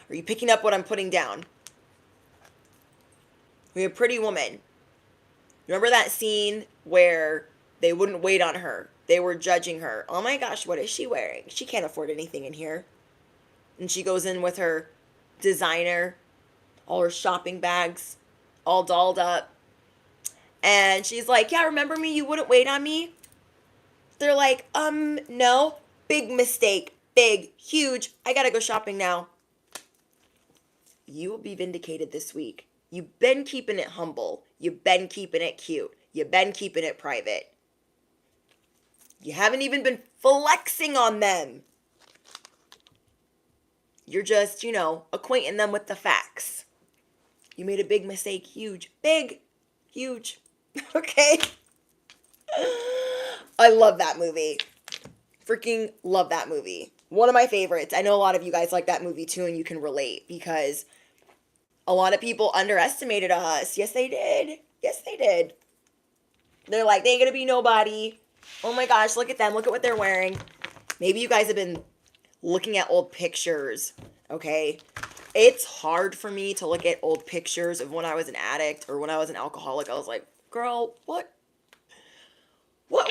Are you picking up what I'm putting down? We have Pretty Woman. Remember that scene where they wouldn't wait on her? They were judging her. Oh my gosh, what is she wearing? She can't afford anything in here. And she goes in with her designer, all her shopping bags, all dolled up. And she's like, yeah, remember me? You wouldn't wait on me? They're like, no. Big mistake. Big, huge. I gotta go shopping now. You will be vindicated this week. You've been keeping it humble. You've been keeping it cute. You've been keeping it private. You haven't even been flexing on them. You're just, acquainting them with the facts. You made a big mistake. Huge. Big. Huge. Okay? I love that movie. Freaking love that movie. One of my favorites. I know a lot of you guys like that movie too, and you can relate because a lot of people underestimated us. Yes, they did. Yes, they did. They're like, they ain't gonna be nobody. Oh my gosh, look at them. Look at what they're wearing. Maybe you guys have been looking at old pictures, okay? It's hard for me to look at old pictures of when I was an addict or when I was an alcoholic. I was like, girl, what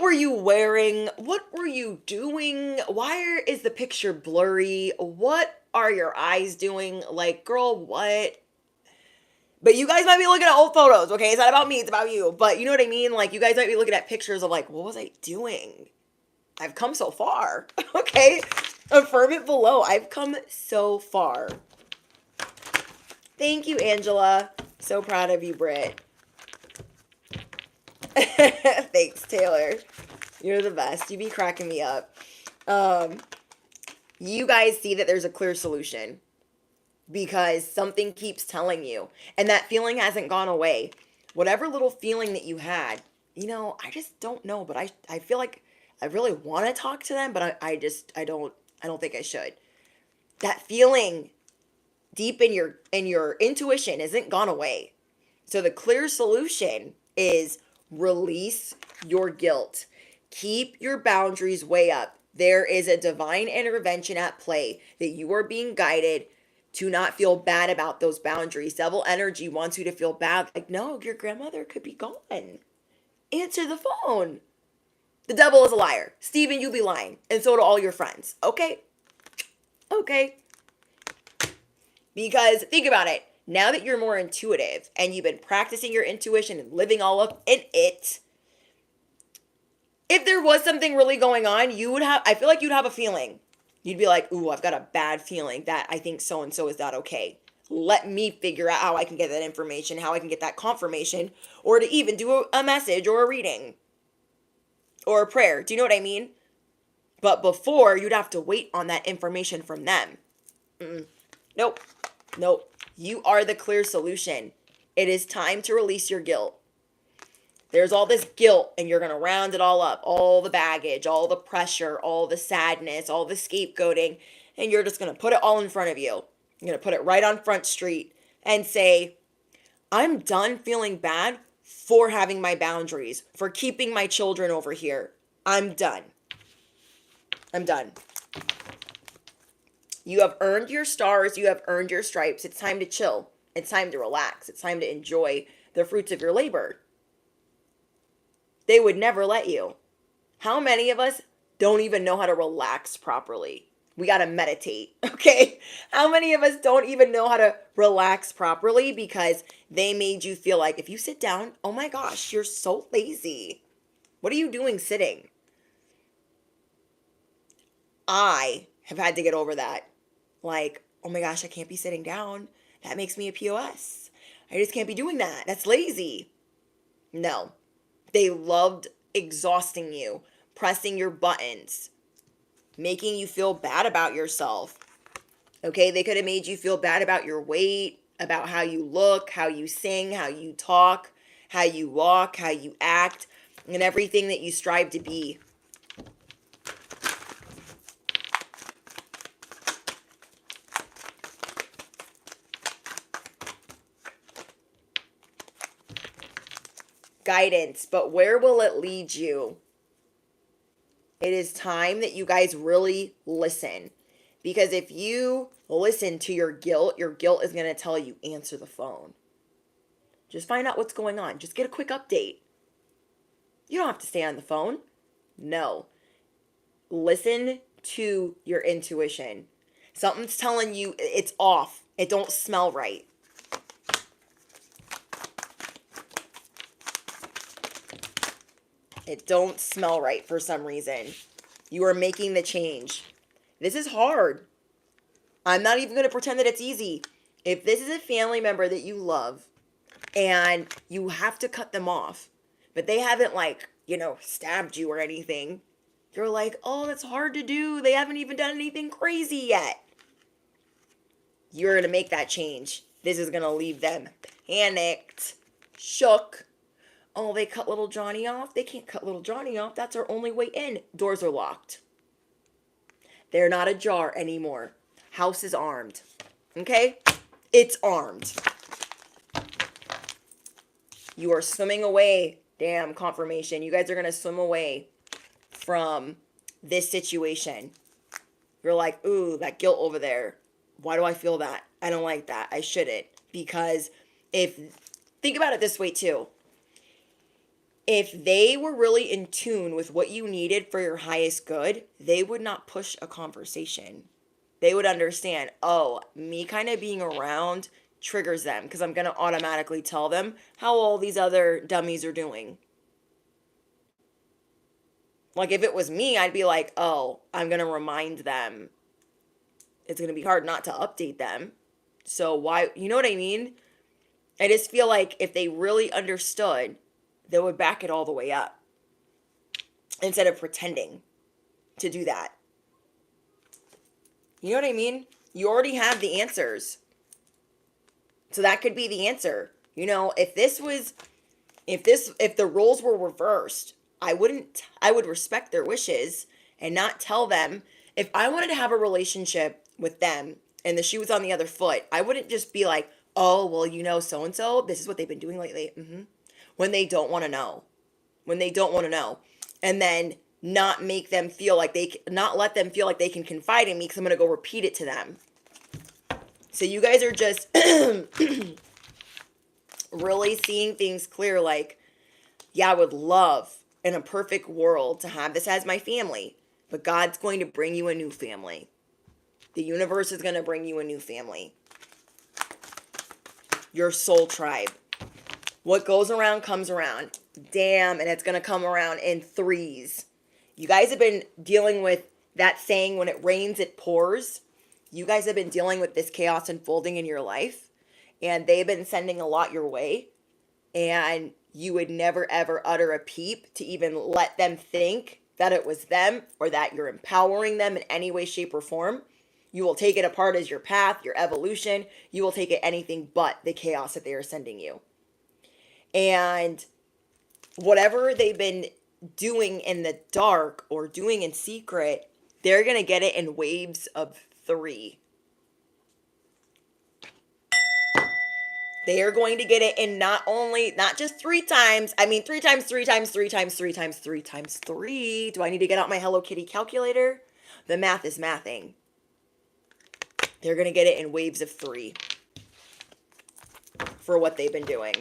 were you wearing? What were you doing? Why is the picture blurry? What are your eyes doing? Like, girl, what? But you guys might be looking at old photos, okay? It's not about me, it's about you. But you know what I mean? Like, you guys might be looking at pictures of like, what was I doing? I've come so far, okay? Affirm it below. I've come so far. Thank you, Angela. So proud of you, Britt. Thanks, Taylor. You're the best. You be cracking me up. Um, you guys see that there's a clear solution because something keeps telling you, and that feeling hasn't gone away. Whatever little feeling that you had, I just don't know, but I feel like I really want to talk to them, but I don't think I should. That feeling deep in your intuition isn't gone away. So the clear solution is release your guilt. Keep your boundaries way up. There is a divine intervention at play that you are being guided to not feel bad about those boundaries. Devil energy wants you to feel bad. Like, no, your grandmother could be gone. Answer the phone. The devil is a liar. Steven, you be lying. And so do all your friends. Okay? Okay. Because think about it. Now that you're more intuitive and you've been practicing your intuition and living all up in it, if there was something really going on, I feel like you'd have a feeling. You'd be like, ooh, I've got a bad feeling that I think so-and-so is not okay. Let me figure out how I can get that information, how I can get that confirmation, or to even do a message or a reading or a prayer. Do you know what I mean? But before, you'd have to wait on that information from them. Nope. Nope. You are the clear solution. It is time to release your guilt. There's all this guilt, and you're going to round it all up. All the baggage, all the pressure, all the sadness, all the scapegoating, and you're just going to put it all in front of you. You're going to put it right on Front Street and say, I'm done feeling bad for having my boundaries, for keeping my children over here. I'm done. I'm done. You have earned your stars. You have earned your stripes. It's time to chill. It's time to relax. It's time to enjoy the fruits of your labor. They would never let you. How many of us don't even know how to relax properly? We got to meditate, okay? How many of us don't even know how to relax properly because they made you feel like if you sit down, oh my gosh, you're so lazy. What are you doing sitting? I have had to get over that. Like, oh my gosh, I can't be sitting down. That makes me a POS. I just can't be doing that. That's lazy. No. They loved exhausting you, pressing your buttons, making you feel bad about yourself. Okay, they could have made you feel bad about your weight, about how you look, how you sing, how you talk, how you walk, how you act, and everything that you strive to be. Guidance, but where will it lead you? It is time that you guys really listen. Because if you listen to your guilt is going to tell you, answer the phone. Just find out what's going on. Just get a quick update. You don't have to stay on the phone. No. Listen to your intuition. Something's telling you it's off. It don't smell right. It don't smell right for some reason. You are making the change. This is hard. I'm not even going to pretend that it's easy. If this is a family member that you love and you have to cut them off, but they haven't stabbed you or anything, you're like, oh, that's hard to do. They haven't even done anything crazy yet. You're going to make that change. This is going to leave them panicked, shook. Oh, they cut little Johnny off? They can't cut little Johnny off. That's our only way in. Doors are locked. They're not ajar anymore. House is armed. Okay? It's armed. You are swimming away. Damn, confirmation. You guys are going to swim away from this situation. You're like, ooh, that guilt over there. Why do I feel that? I don't like that. I shouldn't. Because think about it this way too. If they were really in tune with what you needed for your highest good, they would not push a conversation. They would understand, oh, me kind of being around triggers them because I'm going to automatically tell them how all these other dummies are doing. Like if it was me, I'd be like, oh, I'm going to remind them. It's going to be hard not to update them. So why, you know what I mean? I just feel like if they really understood, they would back it all the way up instead of pretending to do that. You know what I mean? You already have the answers. So that could be the answer. You know, if the roles were reversed, I would respect their wishes and not tell them. If I wanted to have a relationship with them and the shoe was on the other foot, I wouldn't just be like, oh, well, you know, so and so, this is what they've been doing lately. When they don't want to know. When they don't want to know. And then not make them feel like not let them feel like they can confide in me because I'm going to go repeat it to them. So you guys are just really seeing things clear. Like, yeah, I would love in a perfect world to have this as my family, but God's going to bring you a new family. The universe is going to bring you a new family. Your soul tribe. What goes around comes around. Damn, and it's going to come around in threes. You guys have been dealing with that saying, when it rains, it pours. You guys have been dealing with this chaos unfolding in your life, and they've been sending a lot your way, and you would never ever utter a peep to even let them think that it was them or that you're empowering them in any way, shape, or form. You will take it apart as your path, your evolution. You will take it anything but the chaos that they are sending you. And whatever they've been doing in the dark or doing in secret, they're going to get it in waves of 3. They are going to get it in not just 3 times. I mean, 3 times, 3 times, 3 times, 3 times, 3 times 3. Do I need to get out my Hello Kitty calculator? The math is mathing. They're going to get it in waves of 3 for what they've been doing.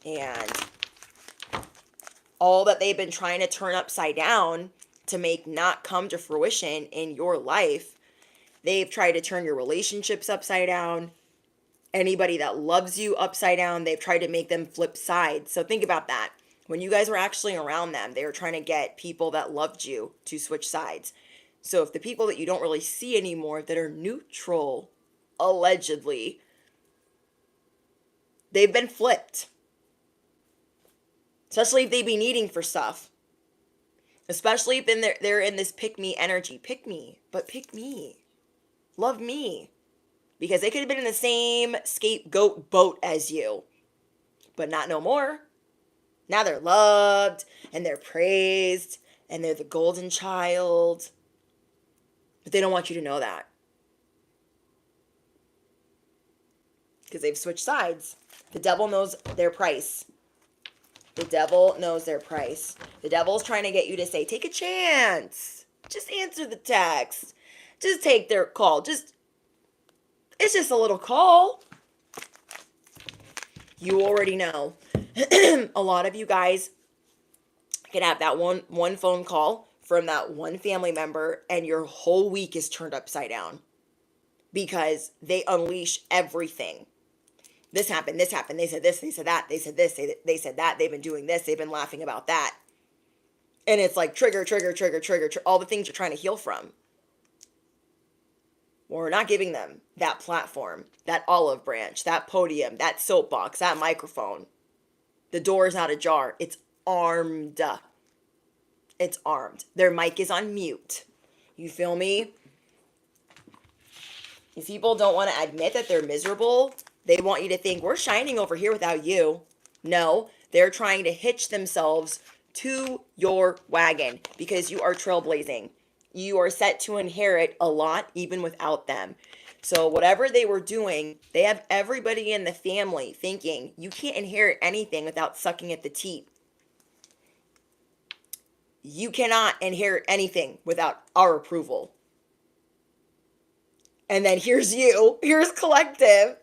And all that they've been trying to turn upside down to make not come to fruition in your life, they've tried to turn your relationships upside down. Anybody that loves you upside down, they've tried to make them flip sides. So think about that. When you guys were actually around them, they were trying to get people that loved you to switch sides. So if the people that you don't really see anymore that are neutral, allegedly, they've been flipped. Especially if they be needing for stuff. Especially if they're in this pick me energy. Pick me, but pick me. Love me. Because they could have been in the same scapegoat boat as you. But not no more. Now they're loved and they're praised and they're the golden child. But they don't want you to know that. Because they've switched sides. The devil knows their price. The devil knows their price. The devil's trying to get you to say, take a chance. Just answer the text. Just take their call. It's just a little call. You already know. A lot of you guys can have that one phone call from that one family member and your whole week is turned upside down because they unleash everything. This happened, they said this, they said that, they said this, they said that, they've been doing this, they've been laughing about that. And it's like trigger, all the things you're trying to heal from. Well, we're not giving them that platform, that olive branch, that podium, that soapbox, that microphone. The door is not ajar. It's armed. It's armed. Their mic is on mute. You feel me? These people don't want to admit that they're miserable. They want you to think, we're shining over here without you. No, they're trying to hitch themselves to your wagon because you are trailblazing. You are set to inherit a lot even without them. So whatever they were doing, they have everybody in the family thinking, you can't inherit anything without sucking at the teat. You cannot inherit anything without our approval. And then here's you, here's collective,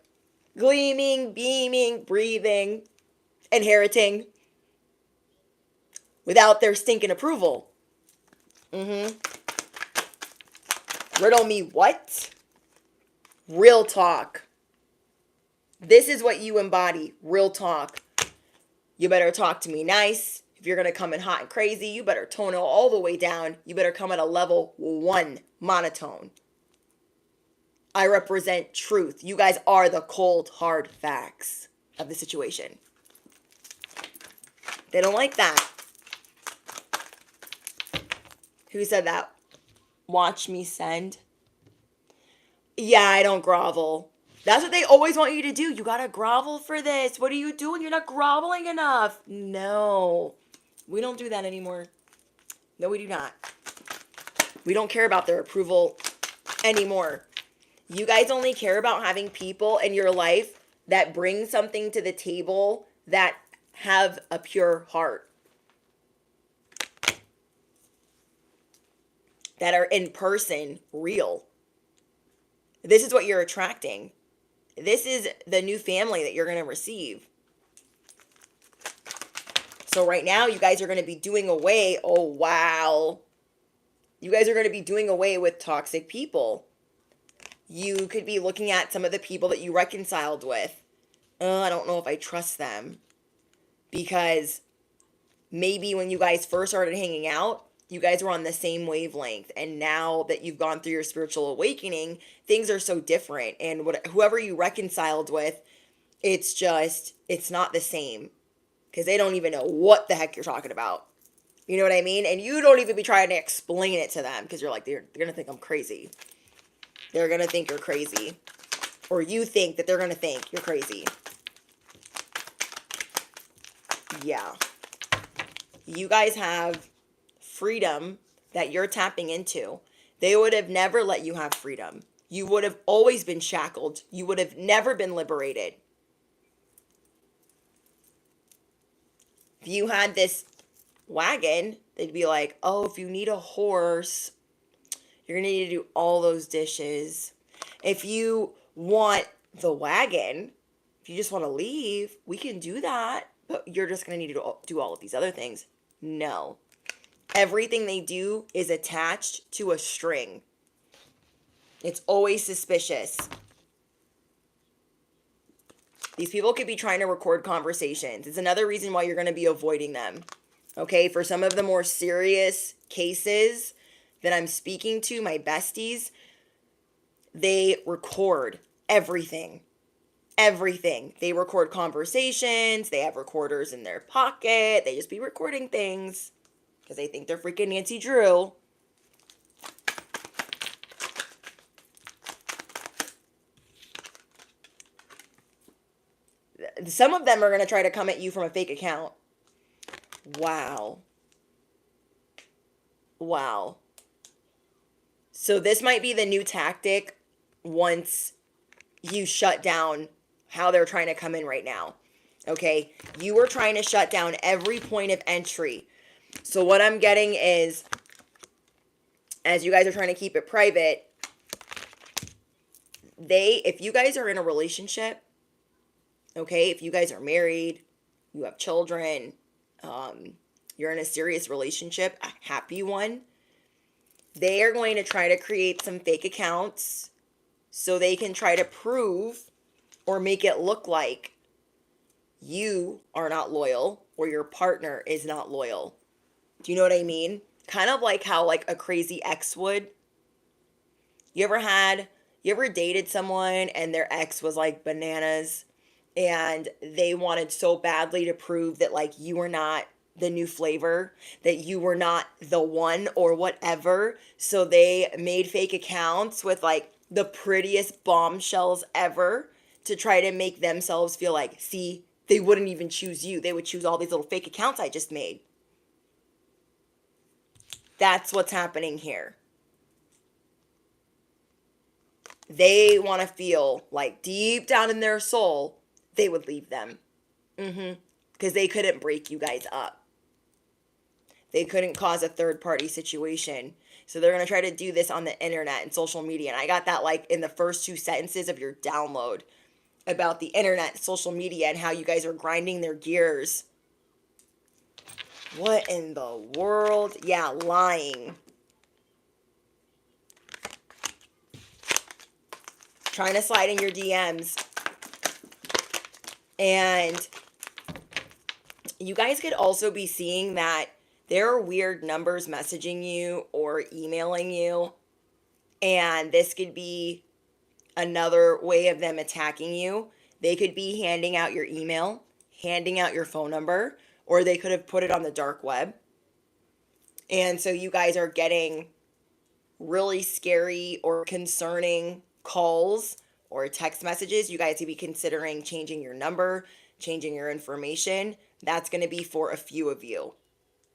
gleaming, beaming, breathing, inheriting without their stinking approval. Riddle me what? Real talk. This is what you embody. Real talk. You better talk to me nice. If you're going to come in hot and crazy, you better tone it all the way down. You better come at a level 1 monotone. I represent truth. You guys are the cold, hard facts of the situation. They don't like that. Who said that? Watch me send. Yeah, I don't grovel. That's what they always want you to do. You gotta grovel for this. What are you doing? You're not groveling enough. No. We don't do that anymore. No, we do not. We don't care about their approval anymore. You guys only care about having people in your life that bring something to the table that have a pure heart. That are in person, real. This is what you're attracting. This is the new family that you're going to receive. So right now, you guys are going to be doing away. Oh, wow. You guys are going to be doing away with toxic people. You could be looking at some of the people that you reconciled with. I don't know if I trust them. Because maybe when you guys first started hanging out, you guys were on the same wavelength. And now that you've gone through your spiritual awakening, things are so different. And whoever you reconciled with, it's not the same. Because they don't even know what the heck you're talking about. You know what I mean? And you don't even be trying to explain it to them. Because you're like, they're going to think I'm crazy. They're going to think you're crazy. Or you think that they're going to think you're crazy. Yeah. You guys have freedom that you're tapping into. They would have never let you have freedom. You would have always been shackled. You would have never been liberated. If you had this wagon, they'd be like, oh, if you need a horse, you're going to need to do all those dishes. If you want the wagon, if you just want to leave, we can do that. But you're just going to need to do all of these other things. No. Everything they do is attached to a string. It's always suspicious. These people could be trying to record conversations. It's another reason why you're going to be avoiding them. Okay, for some of the more serious cases that I'm speaking to, my besties, they record everything. Everything. They record conversations. They have recorders in their pocket. They just be recording things because they think they're freaking Nancy Drew. Some of them are going to try to come at you from a fake account. Wow. Wow. So this might be the new tactic once you shut down how they're trying to come in right now. Okay? You are trying to shut down every point of entry. So what I'm getting is, as you guys are trying to keep it private, if you guys are in a relationship, okay, if you guys are married, you have children, you're in a serious relationship, a happy one, they are going to try to create some fake accounts so they can try to prove or make it look like you are not loyal or your partner is not loyal. Do you know what I mean? Kind of like how like a crazy ex would. You ever dated someone and their ex was like bananas and they wanted so badly to prove that like you were not the new flavor, that you were not the one or whatever. So they made fake accounts with like the prettiest bombshells ever to try to make themselves feel like, see, they wouldn't even choose you. They would choose all these little fake accounts I just made. That's what's happening here. They want to feel like deep down in their soul, they would leave them. Because they couldn't break you guys up. They couldn't cause a third party situation. So they're going to try to do this on the internet and social media. And I got that like in the first 2 sentences of your download about the internet, social media, and how you guys are grinding their gears. What in the world? Yeah, lying. Trying to slide in your DMs. And you guys could also be seeing that there are weird numbers messaging you or emailing you. And this could be another way of them attacking you. They could be handing out your email, handing out your phone number, or they could have put it on the dark web. And so you guys are getting really scary or concerning calls or text messages. You guys could be considering changing your number, changing your information. That's going to be for a few of you.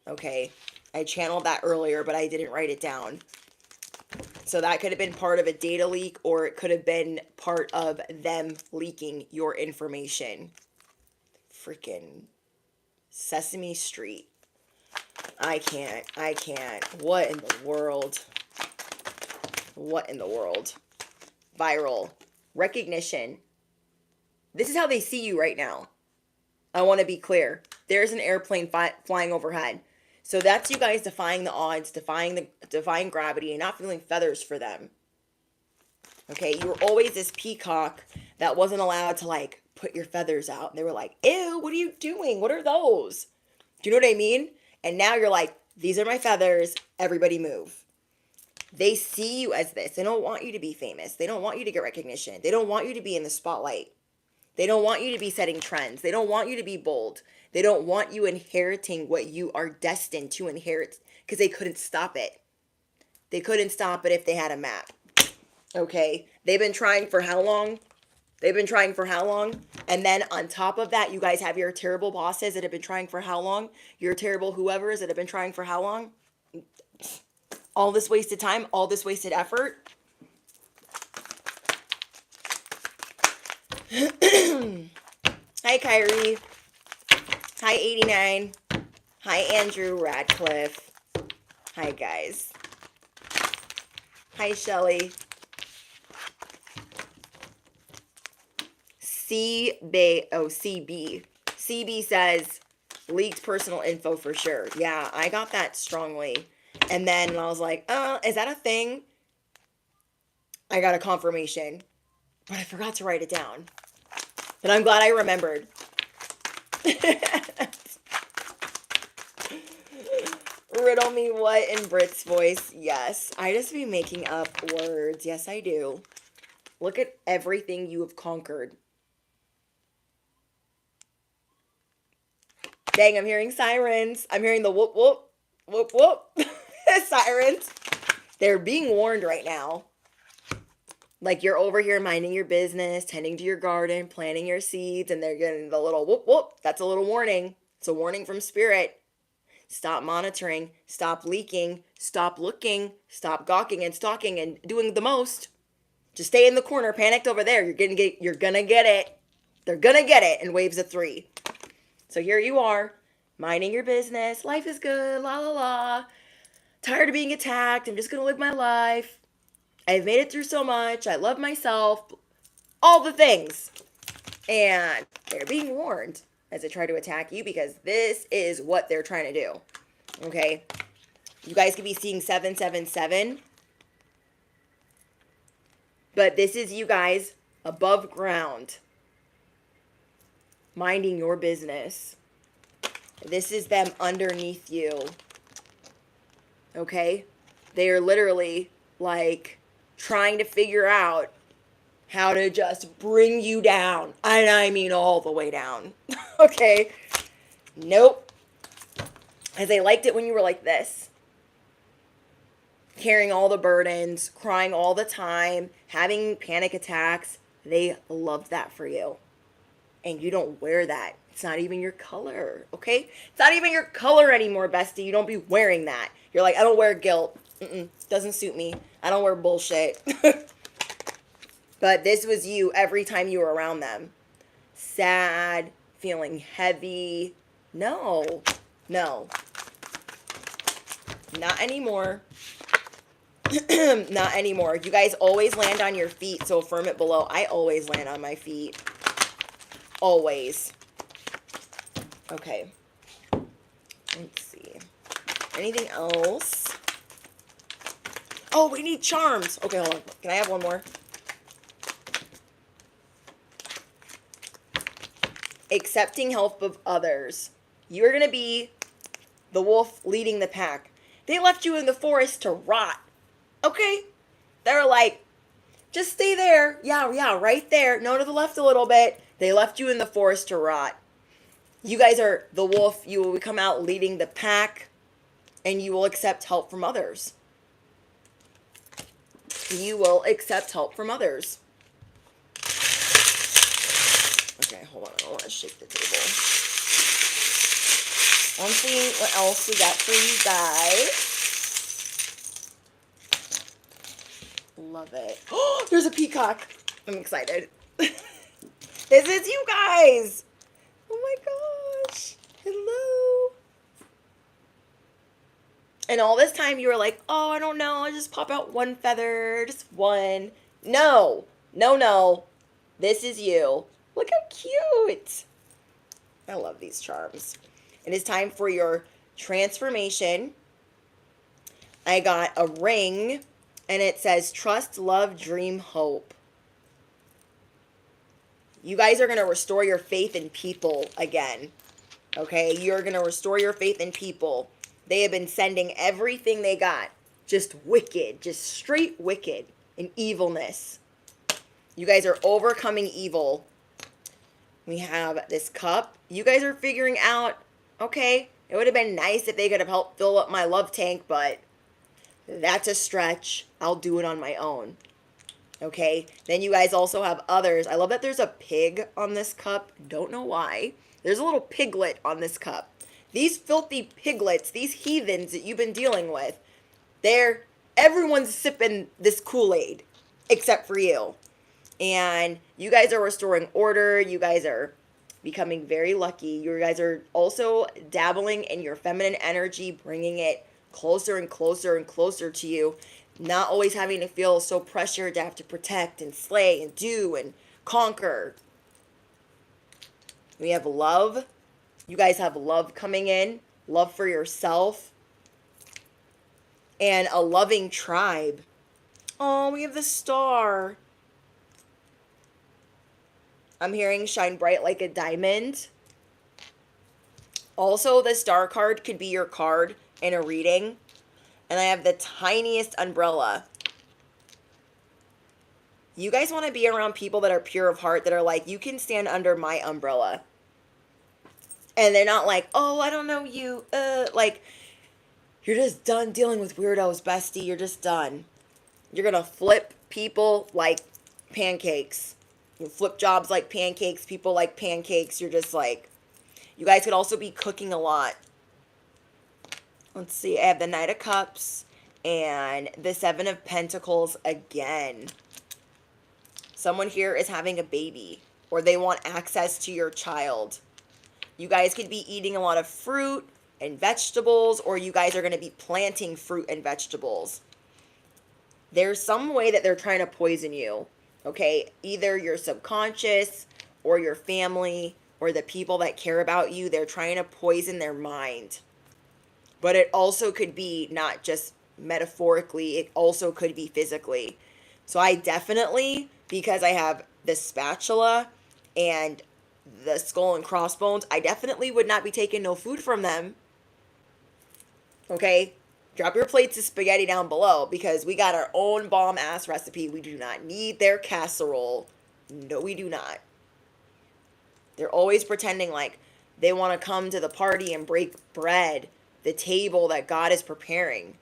Okay. I channeled that earlier, but I didn't write it down. So that could have been part of a data leak, or it could have been part of them leaking your information. Freaking Sesame Street. I can't. What in the world? What in the world? Viral. Recognition. This is how they see you right now. I want to be clear. There's an airplane flying overhead. So that's you guys defying the odds, defying gravity, and not feeling feathers for them. Okay, you were always this peacock that wasn't allowed to, like, put your feathers out. And they were like, ew, what are you doing? What are those? Do you know what I mean? And now you're like, these are my feathers. Everybody move. They see you as this. They don't want you to be famous. They don't want you to get recognition. They don't want you to be in the spotlight. They don't want you to be setting trends. They don't want you to be bold. They don't want you inheriting what you are destined to inherit, because they couldn't stop it. They couldn't stop it if they had a map. Okay? They've been trying for how long? And then on top of that, you guys have your terrible bosses that have been trying for how long? Your terrible whoever's that have been trying for how long? All this wasted time, all this wasted effort. Hi, Kyrie. Hi, 89. Hi, Andrew Radcliffe. Hi, guys. Hi, Shelly. CB. CB says, leaked personal info for sure. Yeah, I got that strongly. And then I was like, is that a thing? I got a confirmation. But I forgot to write it down. But I'm glad I remembered. Riddle me what in Brit's voice? Yes. I just be making up words. Yes, I do. Look at everything you have conquered. Dang, I'm hearing sirens. I'm hearing the whoop, whoop, whoop, whoop. Sirens. They're being warned right now. Like, you're over here minding your business, tending to your garden, planting your seeds, and they're getting the little whoop, whoop. That's a little warning. It's a warning from spirit. Stop monitoring. Stop leaking. Stop looking. Stop gawking and stalking and doing the most. Just stay in the corner, panicked over there. You're gonna get it. They're gonna get it in waves of 3. So here you are, minding your business. Life is good, la la la. Tired of being attacked. I'm just gonna live my life. I've made it through so much. I love myself. All the things. And they're being warned as they try to attack you, because this is what they're trying to do. Okay? You guys could be seeing 777. But this is you guys above ground, minding your business. This is them underneath you. Okay? They are literally, like, trying to figure out how to just bring you down. And I mean all the way down. Okay? Nope. Because they liked it when you were like this. Carrying all the burdens, crying all the time, having panic attacks. They loved that for you. And you don't wear that. It's not even your color, okay? It's not even your color anymore, bestie. You don't be wearing that. You're like, I don't wear guilt. Doesn't suit me. I don't wear bullshit. But this was you every time you were around them. Sad, feeling heavy. No. Not anymore. Not anymore. You guys always land on your feet, so affirm it below. I always land on my feet. Always. Okay. Let's see. Anything else? Oh, we need charms. Okay, hold on. Can I have one more? Accepting help of others. You're going to be the wolf leading the pack. They left you in the forest to rot. Okay? They're like, just stay there. Yeah, right there. No, to the left a little bit. They left you in the forest to rot. You guys are the wolf. You will come out leading the pack, and you will accept help from others. You will accept help from others. Okay, hold on. I want to shake the table. Let's see what else we got for you guys. Love it. Oh, there's a peacock. I'm excited. This is you guys. Oh my gosh. Hello. And all this time you were like, oh, I don't know. I'll just pop out one feather. Just one. No. No. This is you. Look how cute. I love these charms. It is time for your transformation. I got a ring, and it says trust, love, dream, hope. You guys are going to restore your faith in people again. Okay? You're going to restore your faith in people. They have been sending everything they got. Just wicked. Just straight wicked and evilness. You guys are overcoming evil. We have this cup. You guys are figuring out, okay, it would have been nice if they could have helped fill up my love tank, but that's a stretch. I'll do it on my own. Okay? Then you guys also have others. I love that there's a pig on this cup. Don't know why. There's a little piglet on this cup. These filthy piglets, these heathens that you've been dealing with, everyone's sipping this Kool-Aid except for you. And you guys are restoring order. You guys are becoming very lucky. You guys are also dabbling in your feminine energy, bringing it closer and closer and closer to you. Not always having to feel so pressured to have to protect and slay and do and conquer. We have love. You guys have love coming in. Love for yourself. And a loving tribe. Oh, we have the star. I'm hearing shine bright like a diamond. Also, the star card could be your card in a reading. And I have the tiniest umbrella. You guys want to be around people that are pure of heart, that are like, you can stand under my umbrella. And they're not like, oh, I don't know you. Like, you're just done dealing with weirdos, bestie. You're just done. You're going to flip people like pancakes. You flip jobs like pancakes, people like pancakes. You're just like, you guys could also be cooking a lot. Let's see, I have the Knight of Cups and the Seven of Pentacles again. Someone here is having a baby, or they want access to your child. You guys could be eating a lot of fruit and vegetables, or you guys are going to be planting fruit and vegetables. There's some way that they're trying to poison you, okay? Either your subconscious or your family or the people that care about you, they're trying to poison their mind. But it also could be not just metaphorically, it also could be physically. So I definitely, because I have the spatula and the skull and crossbones, I definitely would not be taking no food from them. Okay? Drop your plates of spaghetti down below, because we got our own bomb-ass recipe. We do not need their casserole. No, we do not. They're always pretending like they want to come to the party and break bread, the table that God is preparing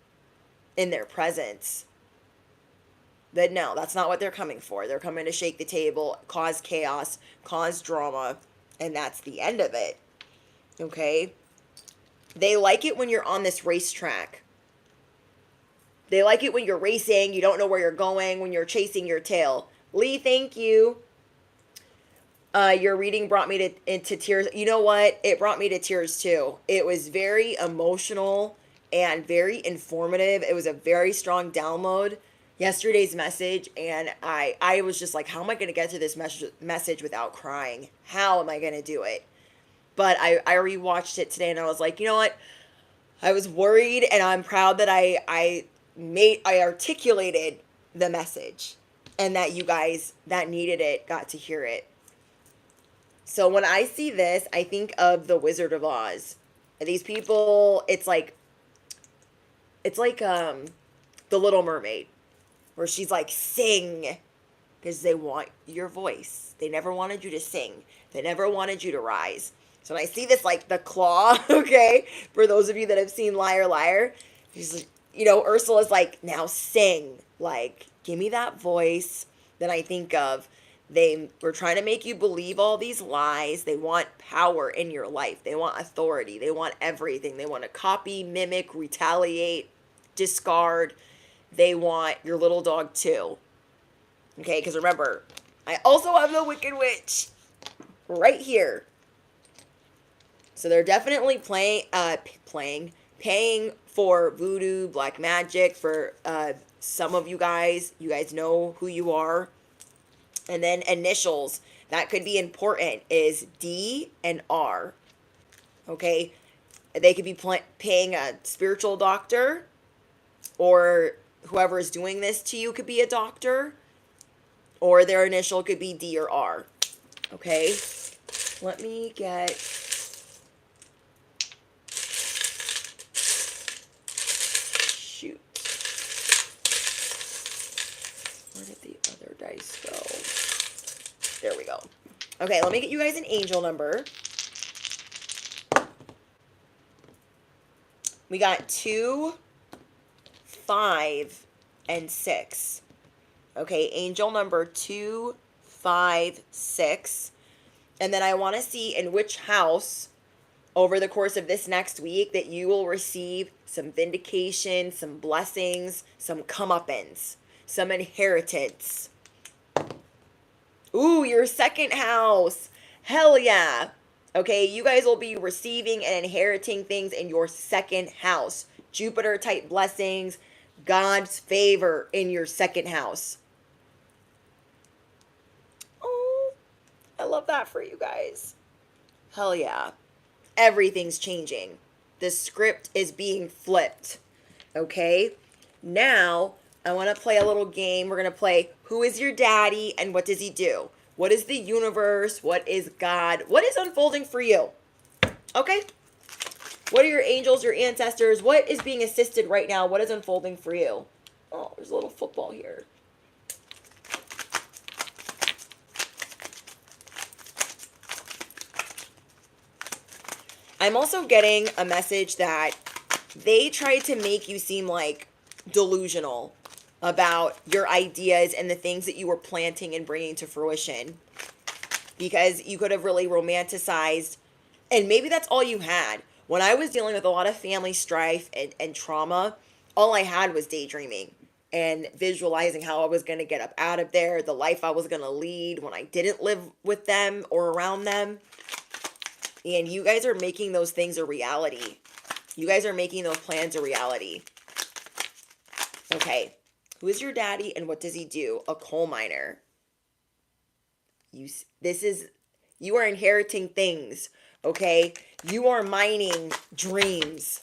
in their presence. But no, that's not what they're coming for. They're coming to shake the table, cause chaos, cause drama, and that's the end of it. Okay? They like it when you're on this racetrack. They like it when you're racing, you don't know where you're going, when you're chasing your tail. Lee, thank you. Your reading brought me into tears. You know what? It brought me to tears too. It was very emotional and very informative. It was a very strong download. Yesterday's message, and I was just like, how am I going to get to this message without crying? How am I going to do it? But I rewatched it today, and I was like, you know what? I was worried, and I'm proud that I articulated the message, and that you guys that needed it got to hear it. So when I see this, I think of the Wizard of Oz. These people, it's like the Little Mermaid, Or she's like, sing. Because they want your voice. They never wanted you to sing. They never wanted you to rise. So when I see this, like the claw, okay, for those of you that have seen Liar Liar, she's like, Ursula's like, now sing. Like, give me that voice. Then I think of, they were trying to make you believe all these lies. They want power in your life. They want authority. They want everything. They want to copy, mimic, retaliate, discard. They want your little dog too. Okay, because remember, I also have the Wicked Witch right here. So they're definitely paying for voodoo, black magic for some of you guys. You guys know who you are. And then initials, that could be important, is D and R. Okay, they could be paying a spiritual doctor, or whoever is doing this to you could be a doctor, or their initial could be D or R. Okay, let me get... Shoot. Where did the other dice go? There we go. Okay, let me get you guys an angel number. We got 2, 5, and 6. Okay, angel number 2, 5, 6. And then I want to see in which house over the course of this next week that you will receive some vindication, some blessings, some comeuppance, some inheritance. Ooh, your second house. Hell yeah. Okay, you guys will be receiving and inheriting things in your second house. Jupiter type blessings, God's favor in your second house. Oh, I love that for you guys. Hell yeah. Everything's changing. The script is being flipped. Okay, now I want to play a little game. We're going to play Who is Your Daddy and What Does He Do? What is the universe? What is God? What is unfolding for you? Okay? What are your angels, your ancestors? What is being assisted right now? What is unfolding for you? Oh, there's a little football here. I'm also getting a message that they tried to make you seem like delusional about your ideas and the things that you were planting and bringing to fruition, because you could have really romanticized, and maybe that's all you had. When I was dealing with a lot of family strife and trauma, all I had was daydreaming and visualizing how I was going to get up out of there, the life I was going to lead when I didn't live with them or around them. And you guys are making those things a reality. You guys are making those plans a reality. Okay. Who is your daddy and what does he do? A coal miner. You are inheriting things, okay? You are mining dreams,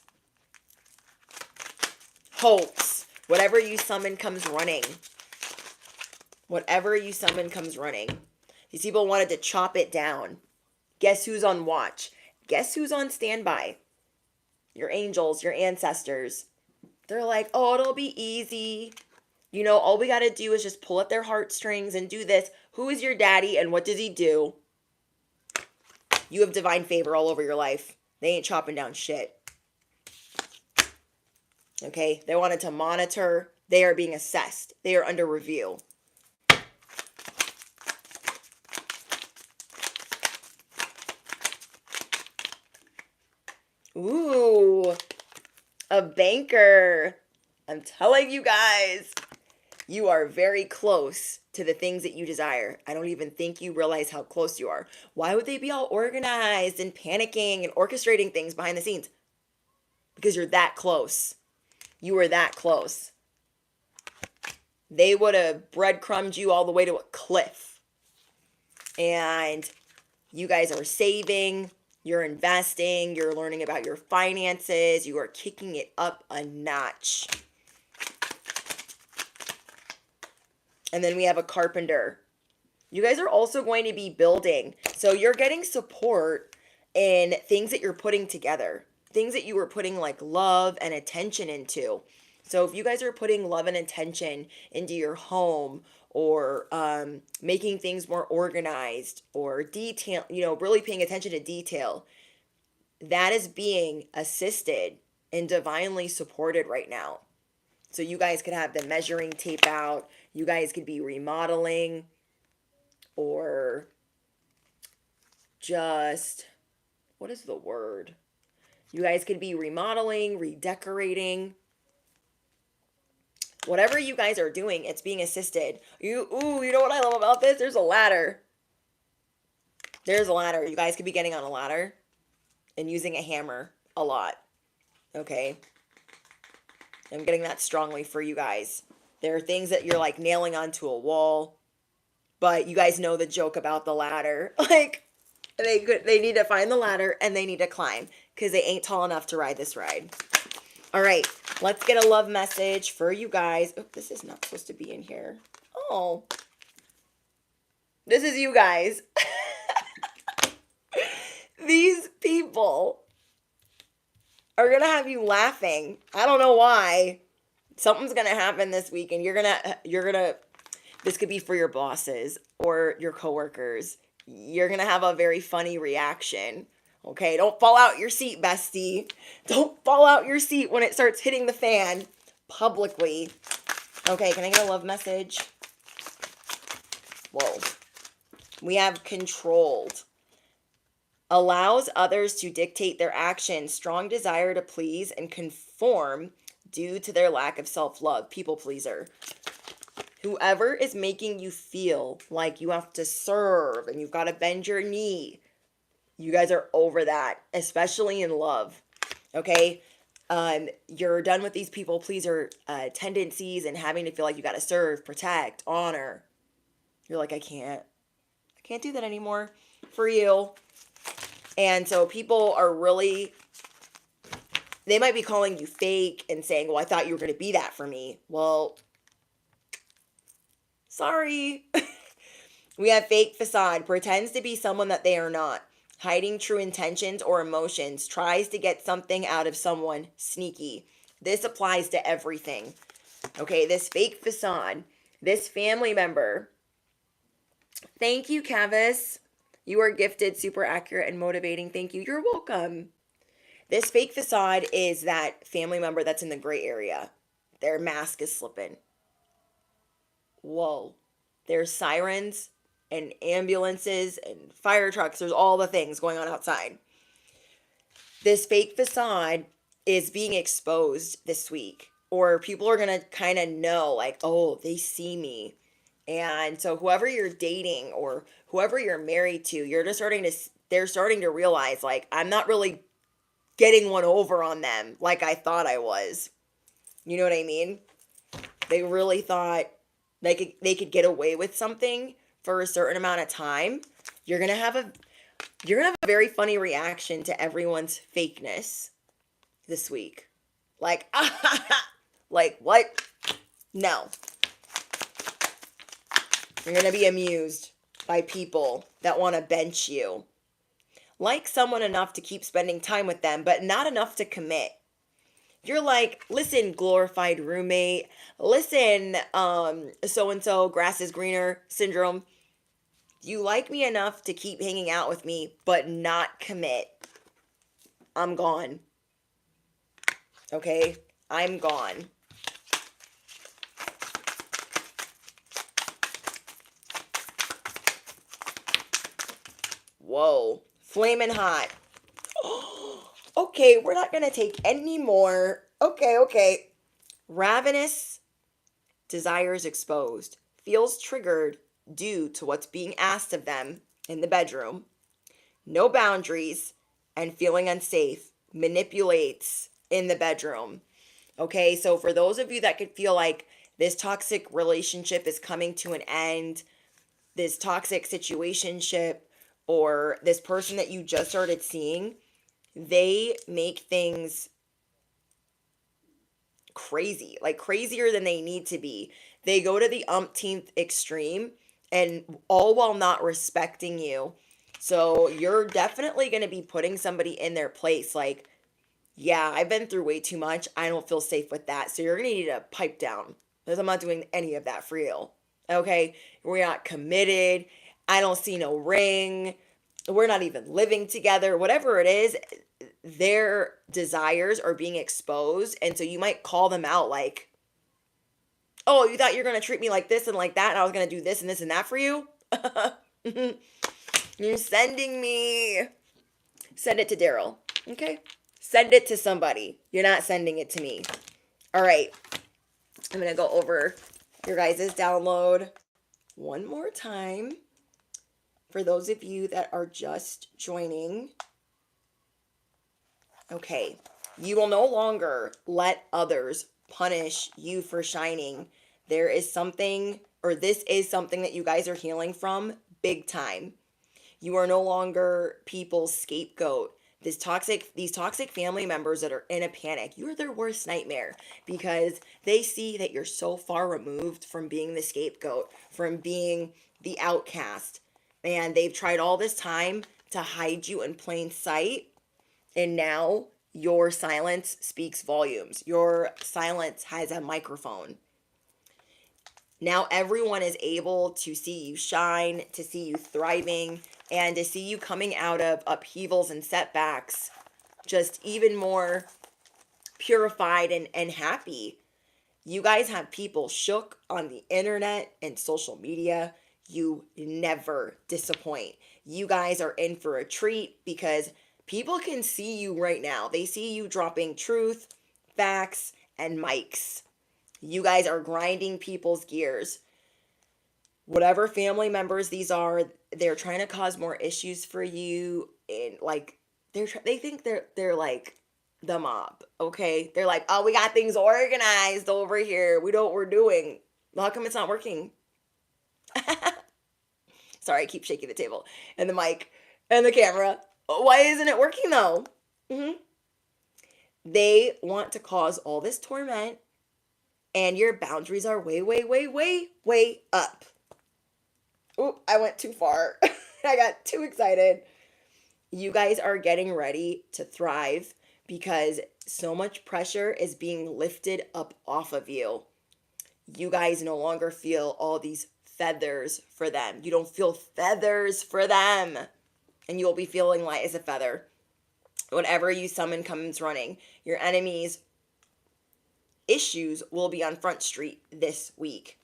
hopes. Whatever you summon comes running. Whatever you summon comes running. These people wanted to chop it down. Guess who's on watch? Guess who's on standby? Your angels, your ancestors. They're like, oh, it'll be easy. All we got to do is just pull at their heartstrings and do this. Who is your daddy and what does he do? You have divine favor all over your life. They ain't chopping down shit. Okay? They wanted to monitor. They are being assessed. They are under review. Ooh, a banker. I'm telling you guys, you are very close to the things that you desire. I don't even think you realize how close you are. Why would they be all organized and panicking and orchestrating things behind the scenes? Because you're that close. You were that close. They would have breadcrumbed you all the way to a cliff. And you guys are saving. You're investing, you're learning about your finances, you are kicking it up a notch. And then we have a carpenter. You guys are also going to be building. So you're getting support in things that you're putting together. Things that you were putting like love and attention into. So if you guys are putting love and attention into your home, or making things more organized, or detail, really paying attention to detail, that is being assisted and divinely supported right now. So you guys could have the measuring tape out. You guys could be remodeling, or just, what is the word? You guys could be remodeling, redecorating. Whatever you guys are doing, it's being assisted. You know what I love about this? There's a ladder. There's a ladder. You guys could be getting on a ladder and using a hammer a lot. Okay? I'm getting that strongly for you guys. There are things that you're like nailing onto a wall, but you guys know the joke about the ladder. Like, they need to find the ladder and they need to climb because they ain't tall enough to ride this ride. All right, let's get a love message for you guys. Oh, this is not supposed to be in here. Oh, this is you guys. These people are going to have you laughing. I don't know why. Something's going to happen this week, and you're going to, this could be for your bosses or your coworkers. You're going to have a very funny reaction. Okay, don't fall out your seat, bestie. Don't fall out your seat when it starts hitting the fan publicly. Okay, can I get a love message? Whoa. We have controlled. Allows others to dictate their actions. Strong desire to please and conform due to their lack of self-love. People pleaser. Whoever is making you feel like you have to serve and you've got to bend your knee, you guys are over that, especially in love. Okay? You're done with these people pleaser tendencies and having to feel like you got to serve, protect, honor. You're like, I can't do that anymore for you. And so people are really, they might be calling you fake and saying, well, I thought you were going to be that for me. Well, sorry. We have fake facade, pretends to be someone that they are not. Hiding true intentions or emotions, tries to get something out of someone, sneaky. This applies to everything. Okay, this fake facade, this family member. Thank you, Cavis. You are gifted, super accurate and motivating. Thank you. You're welcome. This fake facade is that family member that's in the gray area. Their mask is slipping. Whoa. There's sirens and ambulances and fire trucks. There's all the things going on outside. This fake facade is being exposed this week. Or people are going to kind of know, like, oh, they see me. And so whoever you're dating or whoever you're married to, they're starting to realize, like, I'm not really getting one over on them like I thought I was. You know what I mean? They really thought they could get away with something for a certain amount of time. You're gonna have a very funny reaction to everyone's fakeness this week. Like, like what? No. You're gonna be amused by people that want to bench you. Like someone enough to keep spending time with them, but not enough to commit. You're like, listen, glorified roommate. Listen, so-and-so, grass is greener syndrome. You like me enough to keep hanging out with me, but not commit. I'm gone. Okay? I'm gone. Whoa. Flaming hot. Okay, we're not going to take any more. Okay. Ravenous desires exposed. Feels triggered due to what's being asked of them in the bedroom. No boundaries and feeling unsafe. Manipulates in the bedroom. Okay, so for those of you that could feel like this toxic relationship is coming to an end, this toxic situationship, or this person that you just started seeing, they make things crazy, like crazier than they need to be. They go to the umpteenth extreme, and all while not respecting you. So you're definitely going to be putting somebody in their place. Like, Yeah, I've been through way too much. I don't feel safe with that. So you're going to need to pipe down because I'm not doing any of that for you. Okay? We're not committed. I don't see no ring. We're not even living together. Whatever it is, their desires are being exposed. And so you might call them out like, oh, you thought you're going to treat me like this and like that, and I was going to do this and that for you? You're sending me. Send it to Daryl. Okay? Send it to somebody. You're not sending it to me. All right. I'm going to go over your guys' download one more time. For those of you that are just joining. Okay. You will no longer let others punish you for shining. There is something, or this is something that you guys are healing from big time. You are no longer people's scapegoat. These toxic family members that are in a panic, you're their worst nightmare because they see that you're so far removed from being the scapegoat, from being the outcast. And they've tried all this time to hide you in plain sight. And now your silence speaks volumes. Your silence has a microphone. Now everyone is able to see you shine, to see you thriving, and to see you coming out of upheavals and setbacks just even more purified and happy. You guys have people shook on the internet and social media. You never disappoint. You guys are in for a treat because people can see you right now. They see you dropping truth, facts, and mics. You guys are grinding people's gears. Whatever family members these are, they're trying to cause more issues for you, and like they think they're like the mob, okay? They're like, "Oh, we got things organized over here. We know what we're doing." Well, how come it's not working? Sorry, I keep shaking the table and the mic and the camera. Why isn't it working though? They want to cause all this torment, and your boundaries are way, way, way, way, way up. Oop, I went too far. I got too excited. You guys are getting ready to thrive because so much pressure is being lifted up off of you. You guys no longer feel all these feathers for them. You don't feel feathers for them. And you'll be feeling light as a feather. Whatever you summon comes running. Your enemies' issues will be on Front Street this week.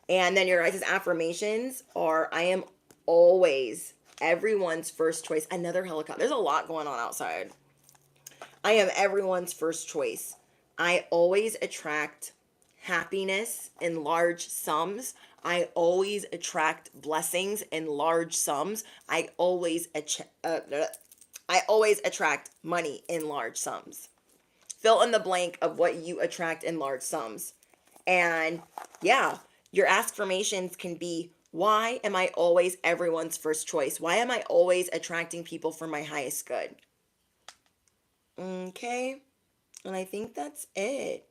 And then your guys' affirmations are, I am always everyone's first choice. Another helicopter. There's a lot going on outside. I am everyone's first choice. I always attract happiness in large sums. I always attract blessings in large sums. I always attract money in large sums. Fill in the blank of what you attract in large sums. And yeah, your affirmations can be, why am I always everyone's first choice? Why am I always attracting people for my highest good? Okay. And I think that's it.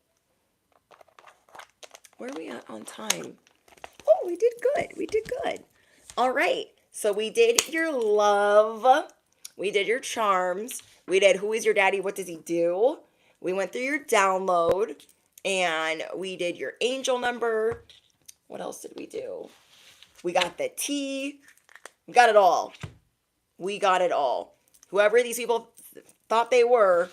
Where are we at on time? Oh, we did good. We did good. All right. So we did your love. We did your charms. We did who is your daddy? What does he do? We went through your download. And we did your angel number. What else did we do? We got the tea. We got it all. We got it all. Whoever these people thought they were,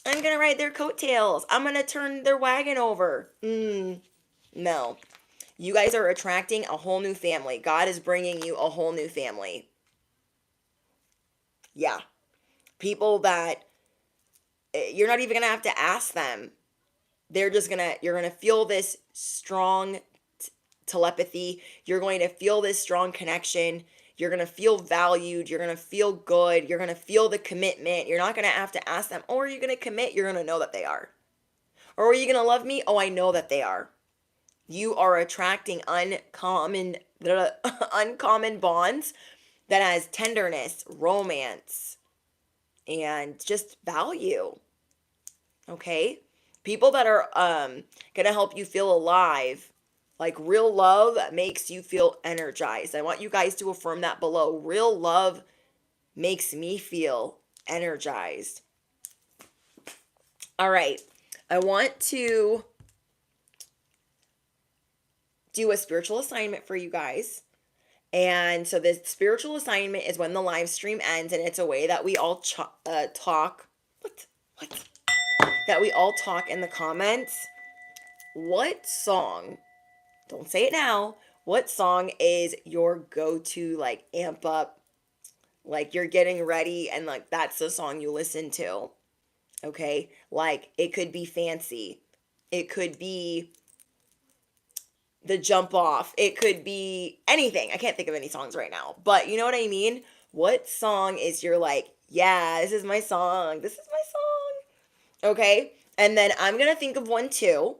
I'm going to ride their coattails. I'm going to turn their wagon over. No. You guys are attracting a whole new family. God is bringing you a whole new family. Yeah. People that you're not even going to have to ask them. You're going to feel this strong telepathy. You're going to feel this strong connection. You're going to feel valued. You're going to feel good. You're going to feel the commitment. You're not going to have to ask them, oh, are you going to commit? You're going to know that they are. Or are you going to love me? Oh, I know that they are. You are attracting uncommon bonds that has tenderness, romance, and just value. Okay? People that are going to help you feel alive. Like real love makes you feel energized. I want you guys to affirm that below. Real love makes me feel energized. All right. I want to do a spiritual assignment for you guys. And so the spiritual assignment is when the live stream ends, and it's a way that we all talk. What? That we all talk in the comments. What song, don't say it now, what song is your go-to, like, amp up, like you're getting ready and like that's the song you listen to? Okay? Like it could be Fancy. It could be The Jump Off. It could be anything. I can't think of any songs right now, but you know what I mean? What song is your like, yeah, this is my song. This is my song. Okay? And then I'm going to think of one too.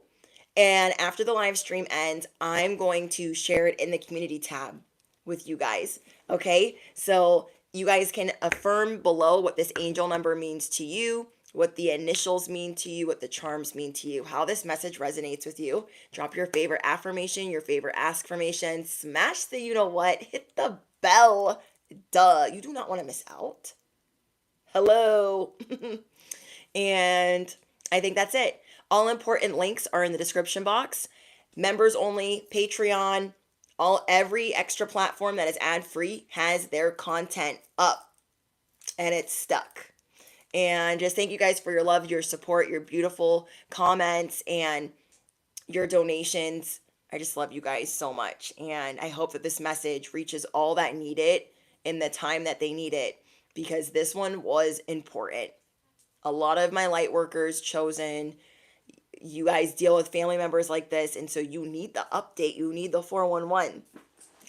And after the live stream ends, I'm going to share it in the community tab with you guys. Okay? So you guys can affirm below what this angel number means to you, what the initials mean to you, what the charms mean to you, how this message resonates with you. Drop your favorite affirmation, your favorite askformation, smash the you know what, hit the bell. Duh, you do not want to miss out. Hello. And I think that's it. All important links are in the description box. Members only, Patreon, every extra platform that is ad free has their content up, and it's stuck. And just thank you guys for your love, your support, your beautiful comments, and your donations. I just love you guys so much. And I hope that this message reaches all that need it in the time that they need it, because this one was important. A lot of my light workers chosen, you guys deal with family members like this, and so you need the update. You need the 411.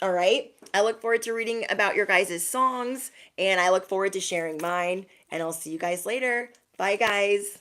All right? I look forward to reading about your guys' songs, and I look forward to sharing mine, and I'll see you guys later. Bye, guys.